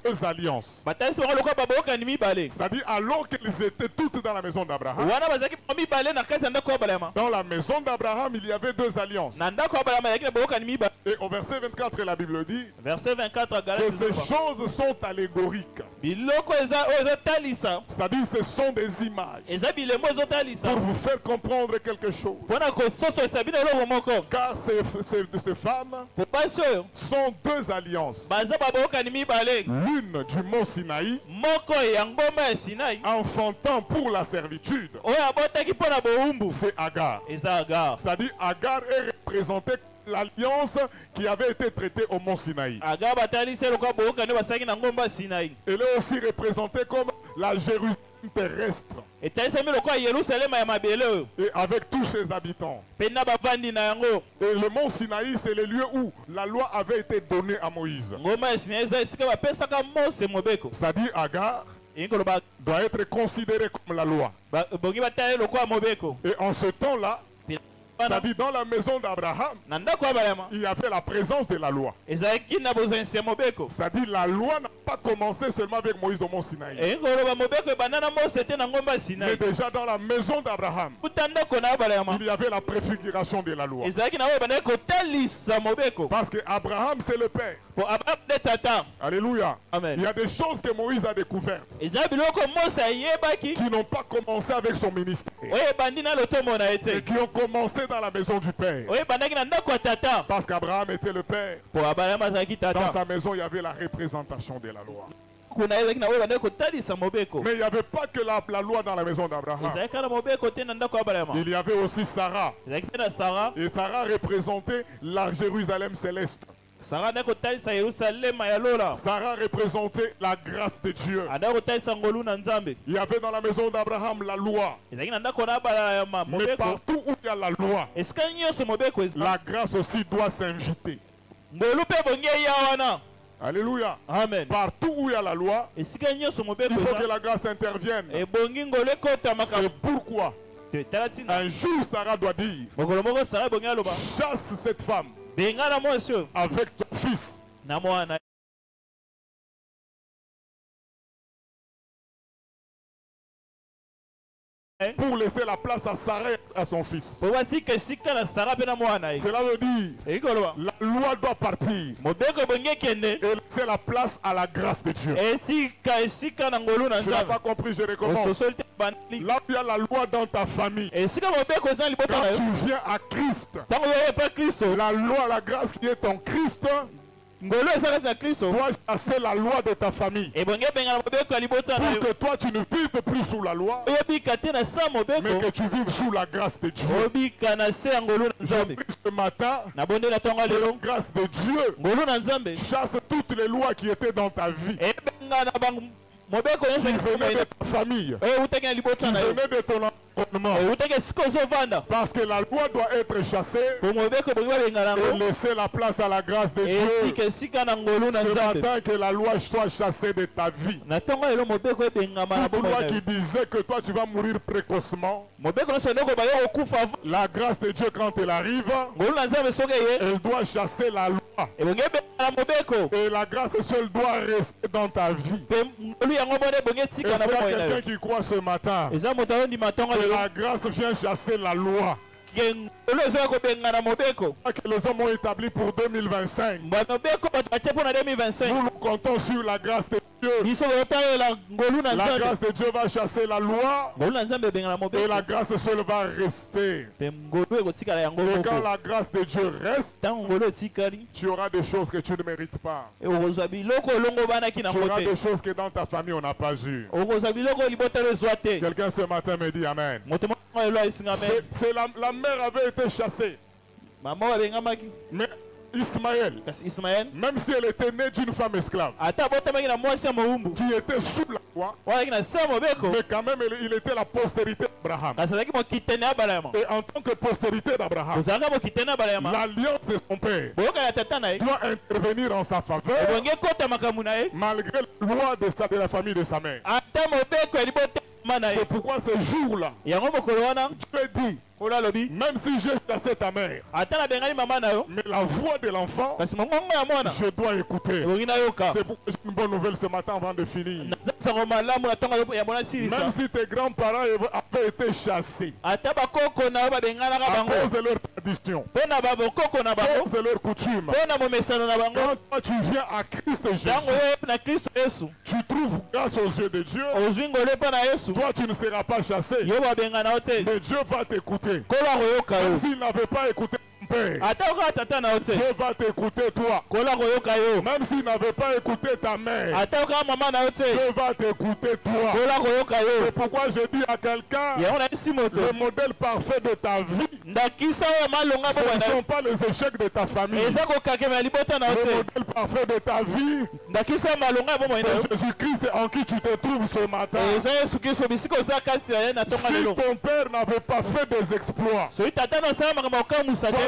deux alliances. batalisi bango lokola baboyokani mibale C'est-à-dire, alors qu'elles étaient toutes dans la maison d'Abraham, wana bazalaki bango mibale na kati ya ndako ya balama. dans la maison d'Abraham, il y avait deux alliances. na ndako ya balama yazalaki na boyokani mibale. Et au verset 24, la Bible dit verset 24 ya que Galate ces 3. choses sont allégoriques. biloko eza oyo ezotalisa C'est-à-dire, ce sont des images eza bilemo ezotalisa pour vous faire comprendre quelque chose. mpona kososolesa bino eloko moko. Car ces femmes po basi oyo sont deux alliances. baza baboyokani mibale. L'une du mont Sinaï, moko ya ngomba ya Sinai enfantant pour la servitude, oyo abotaki mpo na bowumbu c'est Agar. eza Agar. C'est-à-dire, Agar est représentée l'alliance qui avait été traitée au mont Sinaï. Agar batalisi eloko boyokani oyo basalaki na ngomba ya Sinai. Elle est aussi représentée comme la Jérusalem terrestre etalisami lokola Yerusalema ya mabele oyo et avec tous ses habitants. mpe na bavandi na yango. Et le mont Sinaï, c'est le lieu où la loi avait été donnée à Moïse. ngomba ya Sinai eza esika bapesaka Mose mobeko. C'est-à-dire, Agar eyingi koloba doit être considérée comme la loi. bongi batala lokola mobeko. Et en ce temps-là, C'est-à-dire dans la maison d'Abraham, il y avait la présence de la loi. C'est-à-dire la loi n'a pas commencé seulement avec Moïse au mont Sinaï. Mais déjà dans la maison d'Abraham, il y avait la préfiguration de la loi. Parce que Abraham c'est le père. Alléluia. Amen. Il y a des choses que Moïse a découvertes qui n'ont pas commencé avec son ministère, mais qui ont commencé dans la maison du père. Parce qu'Abraham était le père. Dans sa maison, il y avait la représentation de la loi. Mais il n'y avait pas que la loi dans la maison d'Abraham. Il y avait aussi Sarah. Et Sarah représentait la Jérusalem céleste. Sarah représentait la grâce de Dieu. Il y avait dans la maison d'Abraham la loi. Mais partout où il y a la loi, la grâce aussi doit s'inviter. Alléluia. Amen. Partout où il y a la loi, il faut que la grâce intervienne. C'est pourquoi un jour Sarah doit dire: chasse cette femme avec ton fils. Pour laisser la place à Sarah et à son fils. Cela veut dire la loi doit partir et laisser la place à la grâce de Dieu. Tu n'as pas compris, je recommence. Là où il y a la loi dans ta famille, quand tu viens à Christ, la loi, la grâce qui est en Christ doit chasser la loi de ta famille. Pour que toi tu ne vives plus sous la loi, mais que tu vives sous la grâce de Dieu. Je prie ce matin que la grâce de Dieu chasse toutes les lois qui étaient dans ta vie, qui venaient de ta famille, qui venaient de ton environnement. Parce que la loi doit être chassée et laisser la place à la grâce de Dieu. Ce matin, que la loi soit chassée de ta vie. Toute loi qui disait que toi tu vas mourir précocement, la grâce de Dieu quand elle arrive, elle doit chasser la loi. Et la grâce seule doit rester dans ta vie. Est-ce qu'il y a quelqu'un qui croit ce matin que la grâce vient chasser la loi que les hommes ont établi pour 2025? Nous comptons sur la grâce de Dieu. La grâce de Dieu va chasser la loi et la grâce seule va rester. Et quand la grâce de Dieu reste, tu auras des choses que tu ne mérites pas. Tu auras des choses que dans ta famille on n'a pas eu. Quelqu'un ce matin me dit Amen. C'est la mère avait été chassée. Mais Ismaël, même si elle était née d'une femme esclave, qui était sous la loi, mais quand même il était la postérité d'Abraham. Et en tant que postérité d'Abraham, l'alliance de son père doit intervenir en sa faveur, malgré la loi de la famille de sa mère. C'est pourquoi ce jour-là, Dieu dit: même si j'ai chassé ta mère, mais la voix de l'enfant, je dois écouter. C'est pourquoi j'ai une bonne nouvelle ce matin avant de finir. Même si tes grands-parents avaient été chassés à cause de leur tradition, à cause de leur coutume, quand toi tu viens à Christ Jésus, tu trouves grâce aux yeux de Dieu. Toi tu ne seras pas chassé, mais Dieu va t'écouter. Même s'il n'avait pas écouté ton père, Dieu va t'écouter toi. Même s'il n'avait pas écouté ta mère, Dieu va t'écouter toi. C'est pourquoi je dis à quelqu'un: le modèle parfait de ta vie, ce ne sont pas les échecs de ta famille. Le modèle parfait de ta vie, c'est Jésus-Christ en qui tu te trouves ce matin. Si ton père n'avait pas fait des exploits, toi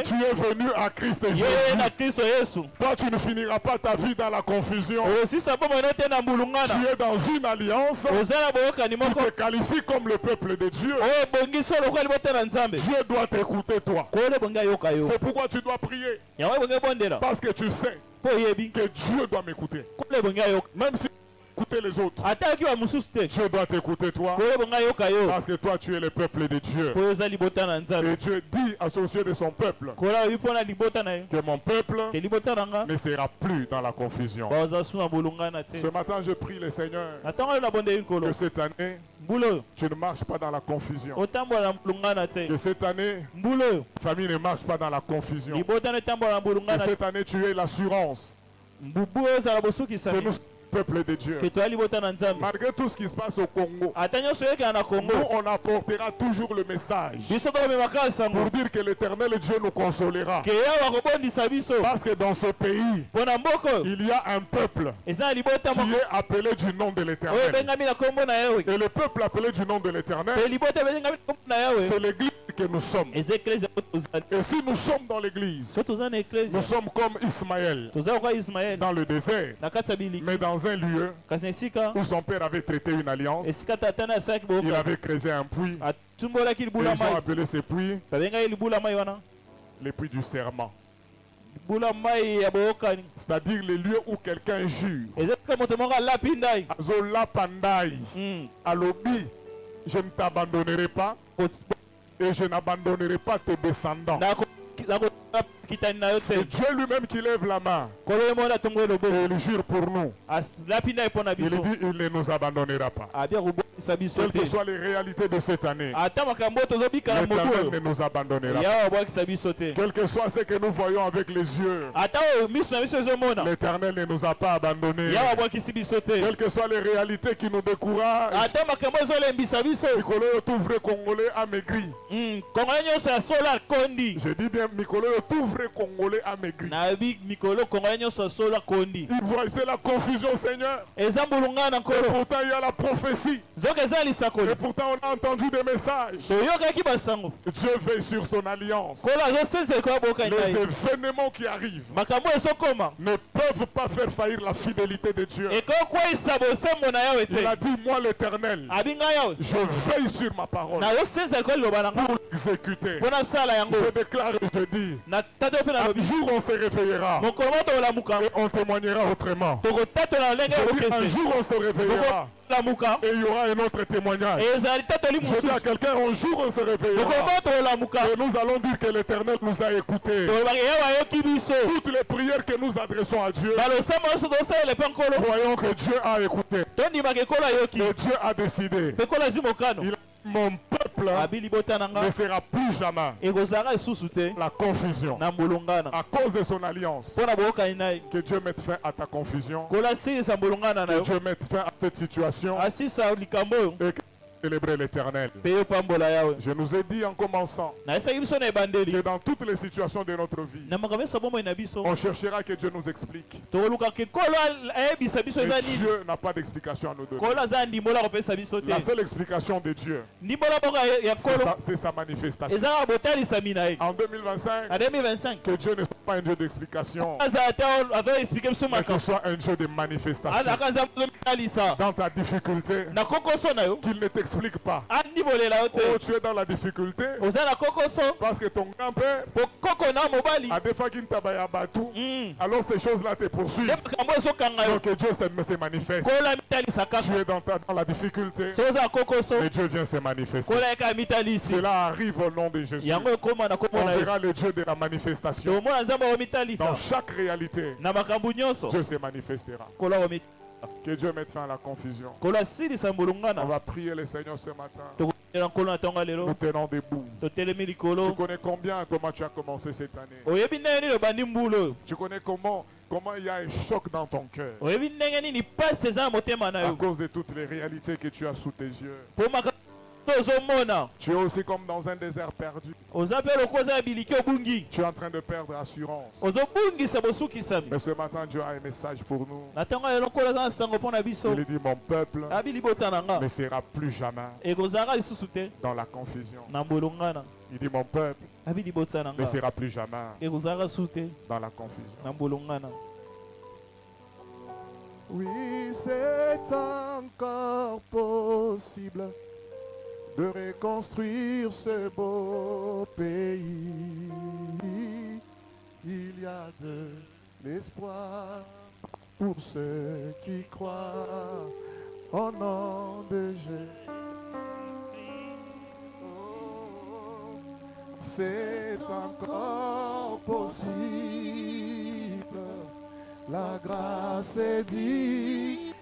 tu es venu à Christ Yo Jésus. na Kristo Yesu. Toi, tu ne finiras pas ta vie dans la confusion. Osisa bomoi na te na mbulungana. Tu es dans une alliance. Ozala boyokani Tu moko. te qualifies comme le peuple de Dieu. Oyo bongiso lokola libota na Nzambe. Dieu doit t'écouter, toi. Kole bonga yoka yo. C'est pourquoi tu dois prier. Yawe bonga bondela. Parce que tu sais Po yebi. que Dieu doit m'écouter. Kole bonga yoka. Même si écouter les autres, Ataki wa mususu te. Dieu doit t'écouter, toi. Kole bonga yoka yo. Parce que toi, tu es le peuple de Dieu. Po yoza libota na Et Nzambe. Dieu dit à son sujet de son peuple Kola yipona libota na yo. que mon peuple Ke libota nanga. ne sera plus dans la confusion. Baza suna mbulungana te. Ce matin, je prie le Seigneur Atango na bonde yinkolo. que cette année, Mbulo. tu ne marches pas dans la confusion. Otambola na mbulungana te. Que cette année, Mbulo. famille ne marche pas dans la confusion. Libota ne tambola na Que mbulungana te. cette année, tu aies l'assurance Mbubu ezala bosukisa. que nous sommes le peuple de Dieu. Ke toya libota na Nzambe. Malgré tout ce qui se passe au Congo, Ata nyonso yekela na Congo. nous, on apportera toujours le message Biso tokomemaka sango. pour dire que l'éternel Dieu nous consolera. Ke yawa kobondisa biso. Parce que dans ce pays, Mpo na mboka il y a un peuple eza na libota qui moko est appelé du nom de oyo l'éternel. ebengami na kombo na yawe. Et le peuple appelé du nom de Pe l'éternel, libota ebengami na kombo na yawe. c'est l'église que nous sommes. Eza eklezia oyo tozali. Et si nous sommes dans l'église, So toza na eklezia. nous sommes comme Ismaël Toza lokola Ismael. dans le désert, Na kati ya biliki. mais dans un lieu Kasi na esika. où son père avait traité une alliance. Esika tata na asalaki Il boyoka. avait creusé un puits. Atumbolaki Et libula ils ont mai. appelé ce puits Babengaki libula mai wana. les puits du serment. Libula mai ya boyokani. C'est-à-dire les lieux où quelqu'un jure. Eza esika moto moko alapi ndai. Azola pandai, alobi, je ne t'abandonnerai pas et je n'abandonnerai pas tes descendants. Kitani na yo C'est te. Dieu lui-même qui lève la main Kolo ye mona tongo et loboko. il jure pour nous. Alapi ndai mpo na Il biso. dit il ne nous abandonnera pas. Abia kobondisa biso Quelles que te. soient les réalités de cette année, Ata makambo tozobika na motu l'Éternel oyo. ne nous abandonnera pas. Yawe abwakisa biso te. Quel que soit ce que nous voyons avec les yeux, Ata oyo miso na biso ezomona. l'Éternel ne nous a pas abandonnés. Yawe abwakisi biso te. Quelles que soient les réalités qui nous découragent, Ata makambo ezolembisa biso. Mikolo yo tout vrai Congolais a maigri. Kongole nyonso ya solo akondi. Je dis bien Mikolo yo tout vrai Congolais a maigri. Nayebi mikolo kongole nyonso ya solo akondi. Il voit, c'est la confusion, Seigneur. Eza mbulungana na Et nkolo. pourtant, il y a la prophétie. Zoka eza lisakoli. Et pourtant, on a entendu des messages. Toyokaki basango. Dieu veille sur son alliance. Kolo azosenzela ekoya boka Les ngai. événements qui arrivent Makambo ezokoma. ne peuvent pas faire faillir la fidélité de Dieu. Ekokweyisa bosembo na yawe Il a te. dit, moi l'Éternel, Abi ngai yawe. je veille sur ma parole Nazosenzela ekoya liloba na ngai. pour l'exécuter. Mpo nasala yango. Je déclare et je dis, Na tata mpe na un lobi. jour on se réveillera Mokolo mo tokolamuka. et on témoignera autrement. Tokotatola ndenge ya Je dis, un bokese. jour on se réveillera Tokolamuka. et il y aura un autre témoignage. Ezali tatoli Je dis mosusu. à quelqu'un, un jour on se réveillera Mokolo mo tokolamuka. et nous allons dire que l'Éternel nous a écoutés. Tolobaki yawe ayoki biso. Toutes les prières que nous adressons à Dieu, Balosama nyonso tosalela mpe nkolo. voyons que Dieu a écouté Tondimaka ekolo ayoki. et Dieu a décidé. Mpe ekolo azwi mokano. Il a dit, mon peuple Abi libota na ne nga. sera plus jamais Ekozalaka lisusu te. la confusion. Na mbulungana. À cause de son alliance, Mpo na boyokani na ye. que Dieu mette fin à ta confusion, Kolo asilisa mbulungana na que yo. Dieu mette fin à cette situation Asisa likambo oyo. et que célébrer l'Éternel. Mpe yo pambola yawe. Je nous ai dit en commençant Nayesaki biso na ebandeli. que dans toutes les situations de notre vie, Na makambo esa bomoi na biso. on cherchera que Dieu nous explique. Tokolukaka ekolo ayebisa biso eza Et nini. Dieu n'a pas d'explication à nous donner. Kolo aza ndimbola kopesa biso La te. seule explication de Dieu, Ndimbola moko ya kolo c'est sa manifestation. ezaka botalisami na ye. En 2025, Na 2025 que Dieu ne soit pas un Dieu d'explication, azala te azoexplike biso mais qu'il makambo. soit un Dieu de manifestation. Azalaka aza azomitalisa. Dans ta difficulté, Na kokoso na yo. qu'il ne t'explique pas. Andimbolela yo Oh, te. tu es dans la difficulté Oza na kokoso. parce que ton grand-père Po koko na mobali. a des fois qu'il t'a battu. Alors ces choses-là te poursuivent. Nde makambo ezokanga yo. Donc que Dieu se manifeste. Kolo amitalisa Tu kaka. es dans la difficulté, So oza na kokoso. mais Dieu vient se manifester. Kolo ayaka amitalisi. Cela arrive au nom de Jésus. Yango ekoma na On kombo na yo. verra le Dieu de la manifestation. Tomona nzambe Dans akomitalisa. chaque réalité, Na makambo nyonso. Dieu se manifestera. Kolo akomi. Que Dieu mette fin à la confusion. Kolo asilisa On mbulungana. va prier le Seigneur ce matin. Tokolela nkolo na ntongo ya Nous lelo. tenons debout. Totelemi Tu likolo. connais comment tu as commencé cette année. Oyebi ndenge nini obandi mbulu. Tu connais comment il y a un choc dans ton cœur. Oyebi ndenge nini pasi eza na motema na À yo. cause de toutes les réalités que tu as sous tes yeux. Po makambo ozomona. Tu es aussi comme dans un désert perdu. Oza mpe lokola oza ya biliki obungi. Tu es en train de perdre assurance. Ozobungisa bosukisami. Mais ce matin, Dieu a un message pour nous. Na ntango ya lelo nkolo aza na sango mpo na biso. Il dit, mon peuple Abi libota na nga. ne sera plus jamais Ekozalaka lisusu te dans la confusion. na mbulungana. Il dit mon peuple abidi botsa ne nanga sera plus jamais ekozalaka sute dans la confusion. na mbolongana. Oui, c'est encore possible de reconstruire ce beau pays. Il y a de l'espoir pour ceux qui croient au nom de Jésus. Oh, c'est encore possible. La grâce est disponible,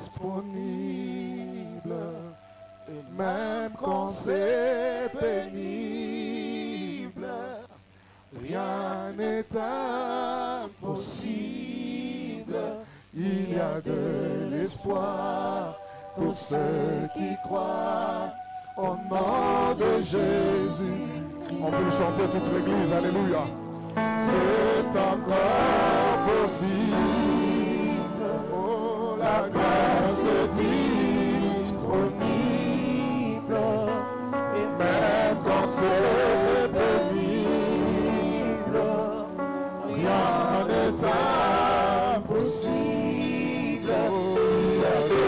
et même quand c'est pénible, rien n'est impossible. Il y a de l'espoir pour ceux qui croient au nom de Jésus. On peut chanter toute l'église, alléluia. C'est encore possible, oh, la grâce est disponible, et même quand c'est pénible, rien n'est impossible. Il y a de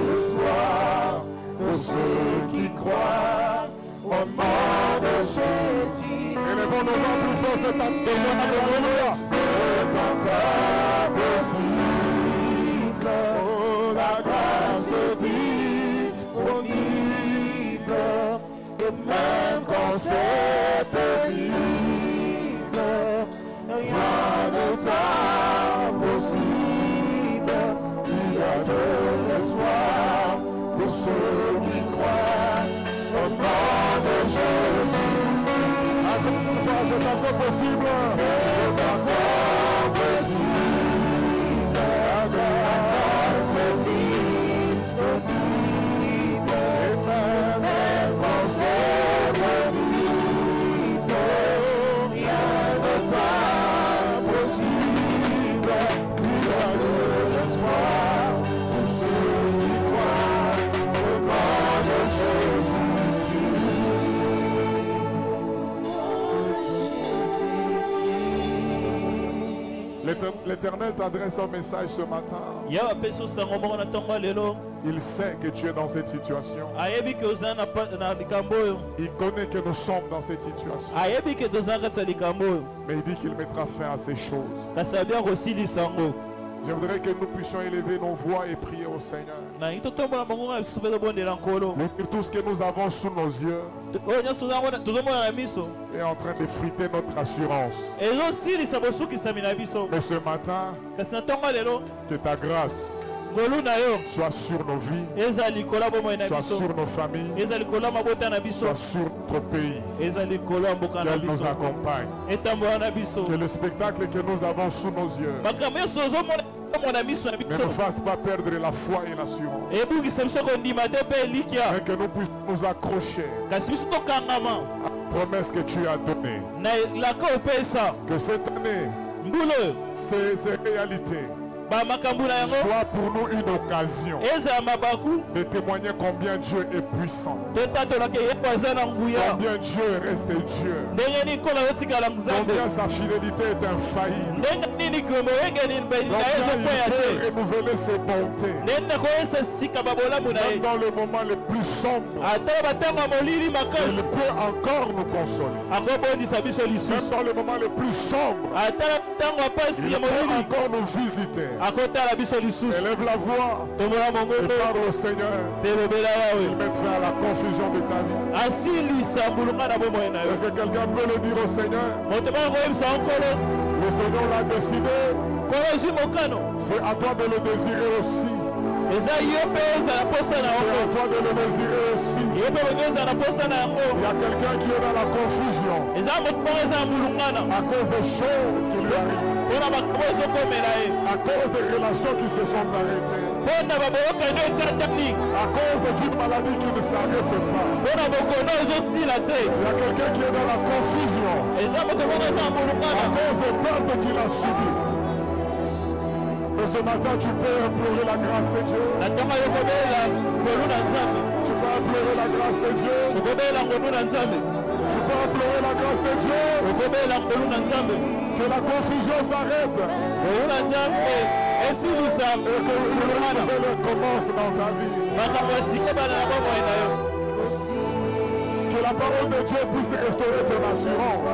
l'espoir pour ceux qui croient au nom de Jésus. Élevons nos mains plus fort cet alléluia. C'est encore possible, oh, la grâce est disponible, et même quand c'est pénible, rien n'est impossible. Il y a de l'espoir pour ceux qui croient au nom de Jésus. C'est encore possible. C'est encore possible. La grâce est disponible. Et même quand c'est pénible, rien n'est impossible. Il y a de l'espoir pour ceux qui croient au nom de Jésus. L'Éternel t'adresse un message ce matin. Il sait que tu es dans cette situation. Il connaît que nous sommes dans cette situation. Mais il dit qu'il mettra fin à ces choses. Je voudrais que nous puissions élever nos voix et prier au Seigneur. Tout ce que nous avons sous nos yeux est en train d'effriter notre assurance. Mais ce matin, que ta grâce soit sur nos vies, soit sur nos familles, soit sur notre pays, qu'elle nous accompagne, que le spectacle que nous avons sous nos yeux ne nous fasse pas perdre la foi et l'assurance, mais que nous puissions nous accrocher à la promesse que tu as donnée, que cette année, ces réalités soit pour nous une occasion de témoigner combien Dieu est puissant, combien Dieu reste Dieu, combien sa fidélité est infaillible, combien il peut renouveler ses bontés, même dans le moment le plus sombre. Il peut encore nous consoler, même dans le moment le plus sombre. Il peut encore nous visiter. Élève la voix et parle au Seigneur. Il mettra à la confusion de ta vie. Est-ce que quelqu'un peut le dire au Seigneur? Le Seigneur l'a décidé. C'est à toi de le désirer aussi. C'est à toi de le désirer aussi. Il y a quelqu'un qui est dans la confusion à cause des choses qui lui arrivent, à cause des relations qui se sont arrêtées, à cause d'une maladie qui ne s'arrête pas. Il y a quelqu'un qui est dans la confusion à cause des pertes qu'il a subies. Mais ce matin, tu peux implorer la grâce de Dieu. Tu peux implorer la grâce de Dieu. Tu peux implorer la grâce de Dieu. Que la confusion s'arrête. Et que le nouvel commence dans ta vie. Que la parole de Dieu puisse restaurer ton assurance.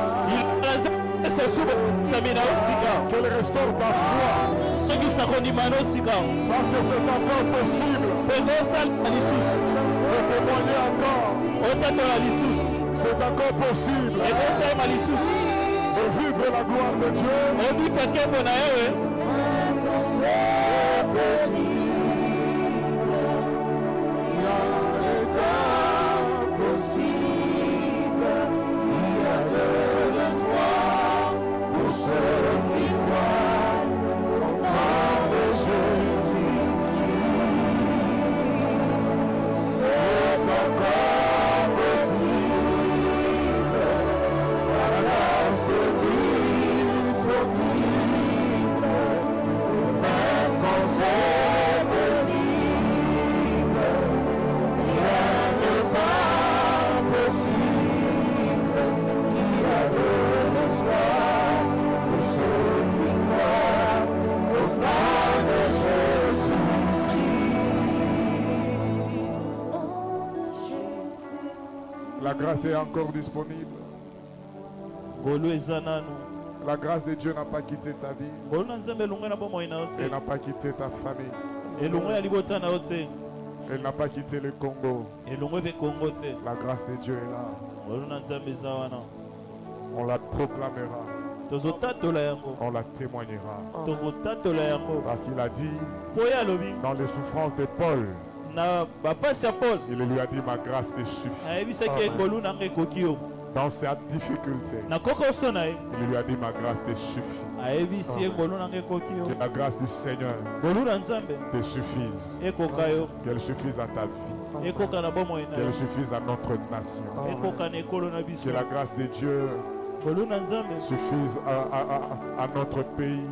Qu'elle restaure ta foi. Parce que c'est encore possible de témoigner encore. C'est encore possible de vivre la gloire de Dieu. La grâce est encore disponible. La grâce de Dieu n'a pas quitté ta vie. Elle n'a pas quitté ta famille. Elle n'a pas quitté le Congo. La grâce de Dieu est là. On la proclamera. On la témoignera. Parce qu'il a dit dans les souffrances de Paul, il lui a dit ma grâce te suffit. Dans sa difficulté, il lui a dit ma grâce te suffit. Que la grâce du Seigneur te suffise. Qu'elle suffise à ta vie. Qu'elle suffise à notre nation. Que la grâce de Dieu suffise à notre pays.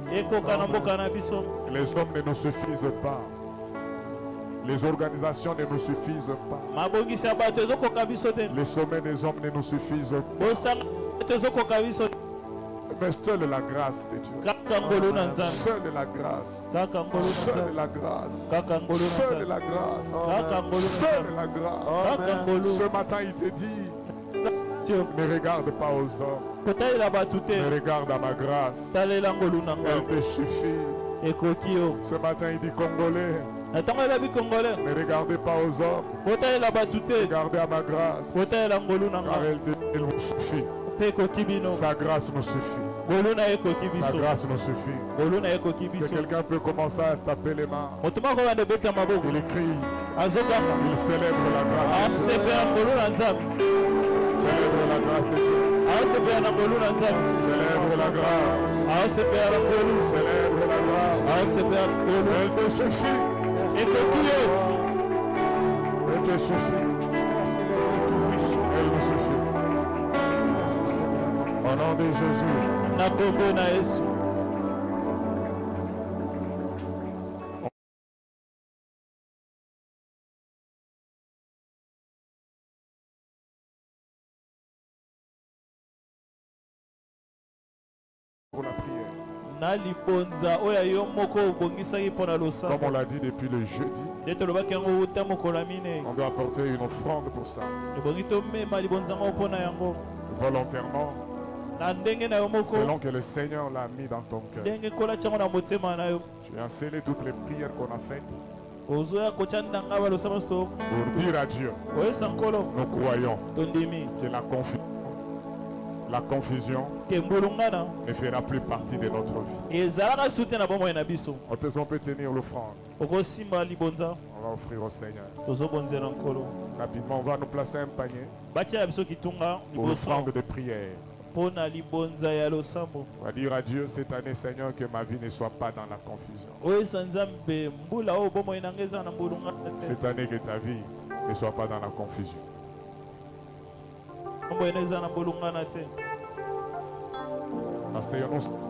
Les hommes ne nous suffisent pas. Les organisations ne nous suffisent pas. Les sommets des hommes ne nous suffisent pas. Mais seule la grâce de Dieu. Seule la grâce. Seule la grâce. Seule la grâce. Seule la grâce. Ce matin, il te dit, ne regarde pas aux hommes. Mais regarde à ma grâce. Elle te suffit. Ce matin, il dit, Congolais, ne regardez pas aux hommes. Regardez à ma grâce. Car elle vous suffit. Sa grâce nous suffit. Sa grâce nous suffit. Si quelqu'un peut commencer à taper les mains, il écrit, il célèbre la grâce de Dieu. Célèbre la grâce de Dieu. Célèbre la grâce. Célèbre la grâce. Elle te suffit. Elle te suffit. Elle nous suffit. Au nom de Jésus. Pour la prière. Comme on l'a dit depuis le jeudi, on doit apporter une offrande pour ça. Volontairement, selon que le Seigneur l'a mis dans ton cœur. Tu as scellé toutes les prières qu'on a faites pour dire à Dieu, nous croyons que la confusion ne fera plus partie de notre vie. On peut tenir l'offrande. On va offrir au Seigneur. Rapidement, on va nous placer un panier pour l'offrande de prière. On va dire à Dieu cette année, Seigneur, que ma vie ne soit pas dans la confusion. Cette année, que ta vie ne soit pas dans la confusion. Asseyons-nous.